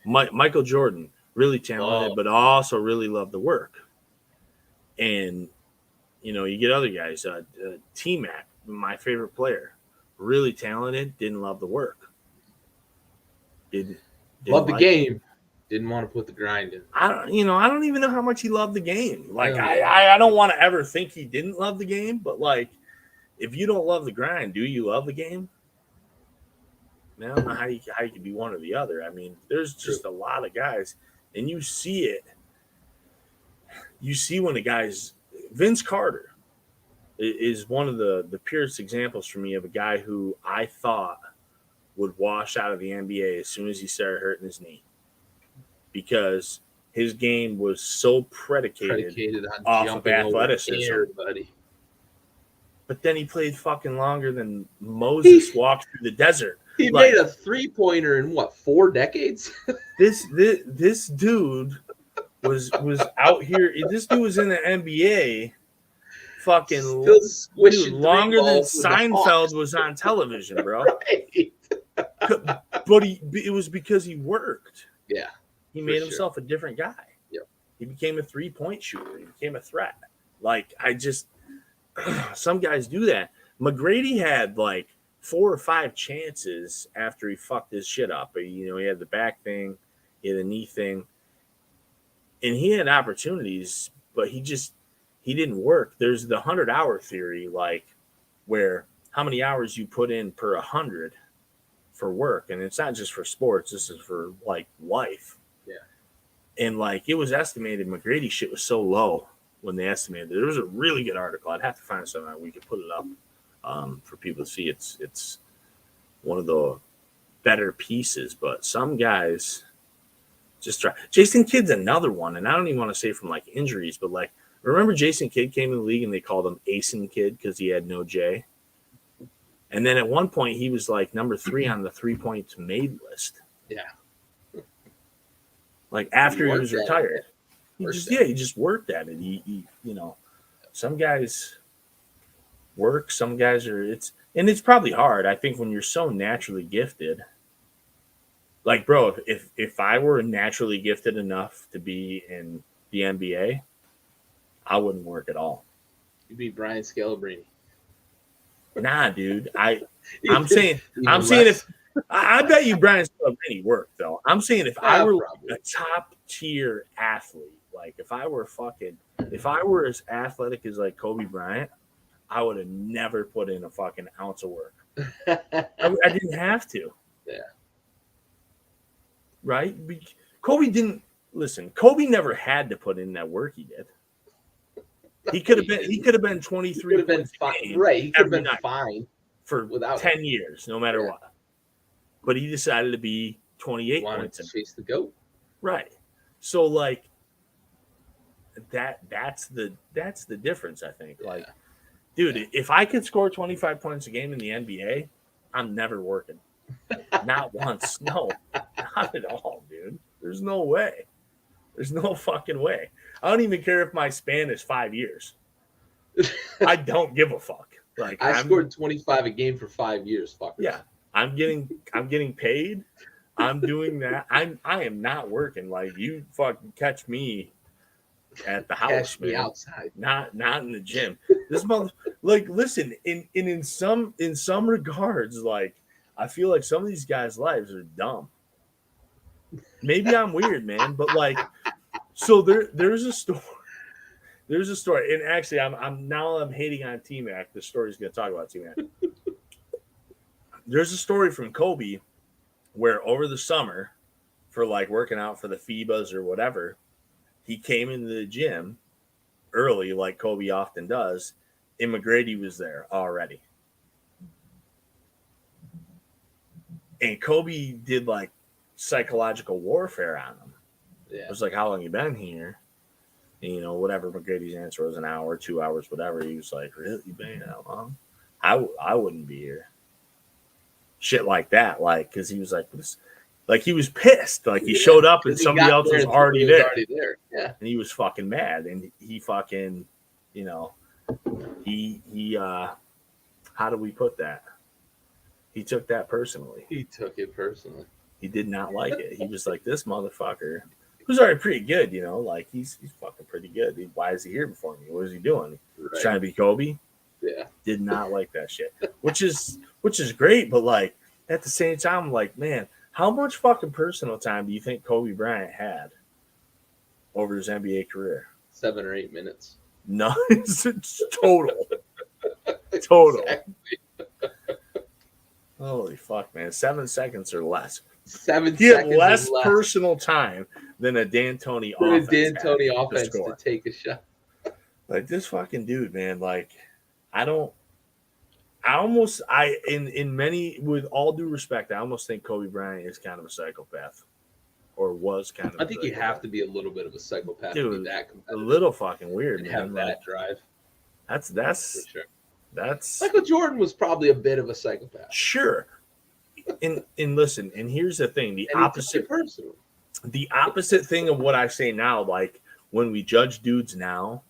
Michael Jordan, really talented, but also really loved the work. And you get other guys. T-Mac, my favorite player, really talented, didn't love the work. Didn't Love the like game. Didn't want to put the grind in. I don't even know how much he loved the game. Like, I don't want to ever think he didn't love the game, but like, if you don't love the grind, do you love the game? I don't know how you can be one or the other. I mean, there's just a lot of guys, and you see it. You see when the guys, Vince Carter is one of the purest examples for me of a guy who I thought would wash out of the NBA as soon as he started hurting his knee, because his game was so predicated on off jumping of athleticism. over air, buddy. But then he played fucking longer than Moses walked through the desert. He made a 3-pointer in what, 4 decades? This dude was out here. This dude was in the NBA fucking longer than Seinfeld was on television, bro. Right. But it was because he worked. Yeah. He made himself a different guy. Yep. He became a 3-point shooter. He became a threat. Like, some guys do that. McGrady had like 4 or 5 chances after he fucked his shit up. He had the back thing, he had the knee thing, and he had opportunities, but he didn't work. There's the 100-hour theory, like, where how many hours you put in per 100 for work, and it's not just for sports. This is for like life. Yeah. And like, it was estimated McGrady shit was so low when they estimated it. There was a really good article. I'd have to find something. We could put it up for people to see. It's one of the better pieces, but some guys just try. Jason Kidd's another one, and I don't even want to say from like injuries, but like, remember Jason Kidd came in the league and they called him Asen Kidd because he had no J. And then at one point he was like number 3 on the 3-point made list. Yeah. Like, after he was retired. He just worked at it. He some guys work, some guys it's probably hard. I think when you're so naturally gifted, like, bro, if I were naturally gifted enough to be in the NBA, I wouldn't work at all. You'd be Brian Scalabrine. Nah, dude. I'm saying if I bet you Brian Scalabrine worked though. I'm saying if I were a top tier athlete, like if I were as athletic as like Kobe Bryant, I would have never put in a fucking ounce of work. I didn't have to. Yeah. Right? Kobe never had to put in that work he did. He could have been 23 points a game. Right. He could have been fine for 10 years, no matter what. But he decided to be 28 points to chase the GOAT. Right. So like that's the difference, I think. Yeah. Like, dude, if I could score 25 points a game in the NBA, I'm never working. Not once. No, not at all, dude. There's no way. There's no fucking way. I don't even care if my span is 5 years. I don't give a fuck. Like, I scored 25 a game for 5 years. Fuckers. Yeah, I'm getting paid. I'm doing that. I am not working. Like, you fucking catch me at the house, catch me man. Outside, not in the gym. This month, like, listen. In some regards, like, I feel like some of these guys' lives are dumb. Maybe I'm weird, man, but like, so there's a story. There's a story, and actually, I'm hating on T-Mac. The story's going to talk about T-Mac. There's a story from Kobe where over the summer, for like working out for the FIBAs or whatever, he came into the gym early, like Kobe often does, and McGrady was there already. And Kobe did like psychological warfare on him. Yeah. It was like, how long you been here? And, whatever McGrady's answer was, an hour, 2 hours, whatever. He was like, really? You been that long? I wouldn't be here. Shit like that. Like, because he was like, this, like, he was pissed. Like, he showed up and somebody else was already there. Yeah. And he was fucking mad. And he fucking, he how do we put that? He took that personally. He took it personally. He did not like it. He was like, this motherfucker. who's already pretty good, you know, like he's fucking pretty good. Why is he here before me? What is he doing? Right. He's trying to be Kobe. Yeah. Did not like that shit. Which is great, but like at the same time, I'm like, man, how much fucking personal time do you think Kobe Bryant had over his NBA career? 7 or 8 minutes. No, it's total. Total. Exactly. Holy fuck, man. 7 seconds or less. 7 he seconds. He had less personal time than a D'Antoni offense. D'Antoni offense to take a shot. Like this fucking dude, man. Like, in many, with all due respect, I almost think Kobe Bryant is kind of a psychopath. Or was kind of. I think you have to be a little bit of a psychopath to be that competitive. A little fucking weird, man. Have that drive. That's for sure. That's Michael Jordan was probably a bit of a psychopath. Sure. And listen, and here's the thing: the opposite thing of what I say now, like when we judge dudes now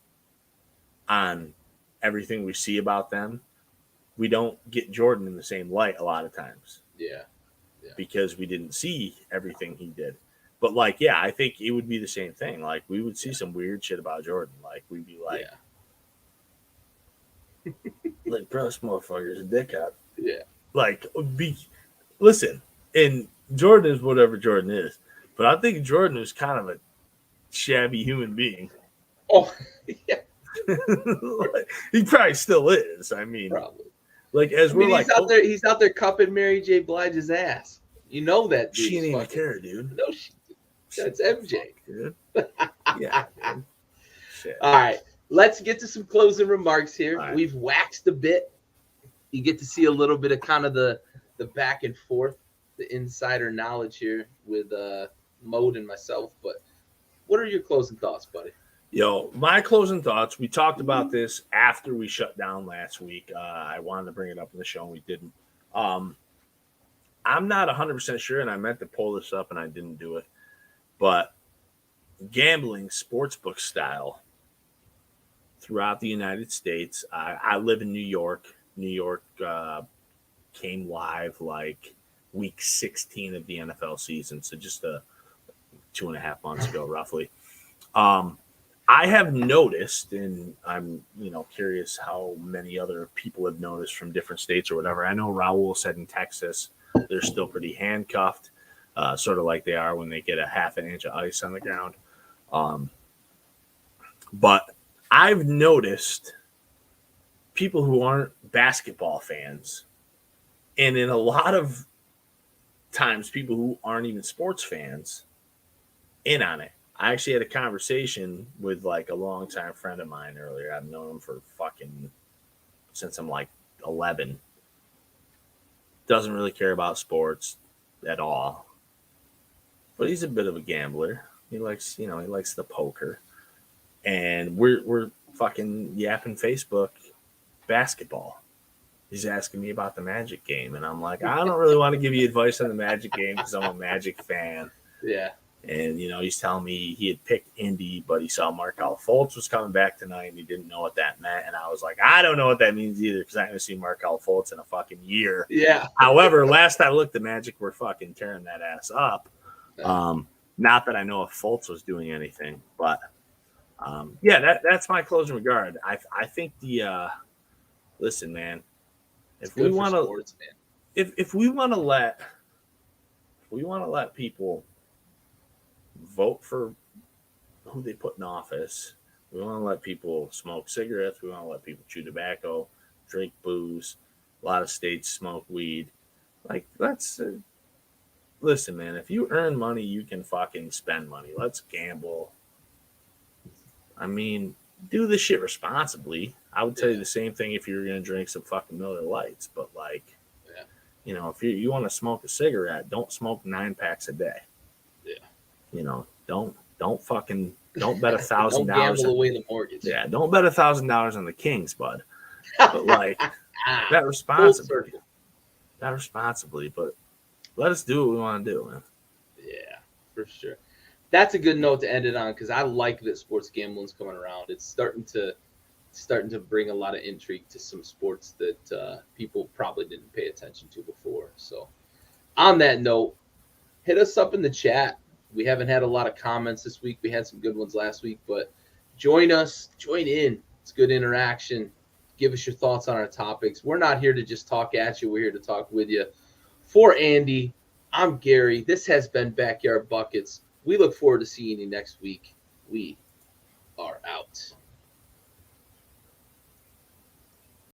on everything we see about them, we don't get Jordan in the same light a lot of times. Yeah. Because we didn't see everything he did. But like, yeah, I think it would be the same thing. Like we would see some weird shit about Jordan. Like we'd be like, like, bro, this motherfucker's a dickhead. Yeah. Like, listen, and Jordan is whatever Jordan is, but I think Jordan is kind of a shabby human being. Oh, yeah. Like, he probably still is. I mean, probably. Like, as we're like, he's out there cupping Mary J. Blige's ass. You know that. She didn't even care, dude. No, that's MJ. Dude. Yeah. Dude. Shit. All right. Let's get to some closing remarks here. Right. We've waxed a bit. You get to see a little bit of kind of the back and forth, the insider knowledge here with Mode and myself. But what are your closing thoughts, buddy? Yo, my closing thoughts. We talked about this after we shut down last week. I wanted to bring it up in the show, and we didn't. I'm not 100% sure, and I meant to pull this up, and I didn't do it. But gambling, sportsbook style, throughout the United States. I live in New York. New York came live like week 16 of the NFL season, so just 2.5 months ago, roughly. I have noticed, and I'm curious how many other people have noticed from different states or whatever. I know Raul said in Texas they're still pretty handcuffed, sort of like they are when they get a half an inch of ice on the ground. But I've noticed people who aren't basketball fans, and in a lot of times people who aren't even sports fans, in on it. I actually had a conversation with like a longtime friend of mine earlier. I've known him for since I'm like 11. Doesn't really care about sports at all, but he's a bit of a gambler. He likes the poker. And we're fucking yapping Facebook basketball. He's asking me about the Magic game, and I'm like, I don't really want to give you advice on the Magic game because I'm a Magic fan. Yeah. And he's telling me he had picked Indy, but he saw Markelle Fultz was coming back tonight, and he didn't know what that meant. And I was like, I don't know what that means either because I haven't seen Markelle Fultz in a fucking year. Yeah. However, last I looked, the Magic were fucking tearing that ass up. Not that I know if Fultz was doing anything, but. That's my closing regard. I think listen, man. If we want to let people vote for who they put in office, we want to let people smoke cigarettes, we want to let people chew tobacco, drink booze. A lot of states smoke weed. Like, let's listen, man. If you earn money, you can fucking spend money. Let's gamble. I mean, do this shit responsibly. I would tell you the same thing if you were going to drink some fucking Miller Lights. But, if you want to smoke a cigarette, don't smoke 9 packs a day. Yeah. Don't bet $1,000. Don't gamble away the mortgage. Yeah, don't bet $1,000 on the Kings, bud. But, that responsibly. That responsibly. But let us do what we want to do, man. Yeah, for sure. That's a good note to end it on because I like that sports gambling's coming around. It's starting to bring a lot of intrigue to some sports that people probably didn't pay attention to before. So, on that note, hit us up in the chat. We haven't had a lot of comments this week. We had some good ones last week, but join us, join in. It's good interaction. Give us your thoughts on our topics. We're not here to just talk at you. We're here to talk with you. For Andy, I'm Gary. This has been Backyard Buckets. We look forward to seeing you next week. We are out.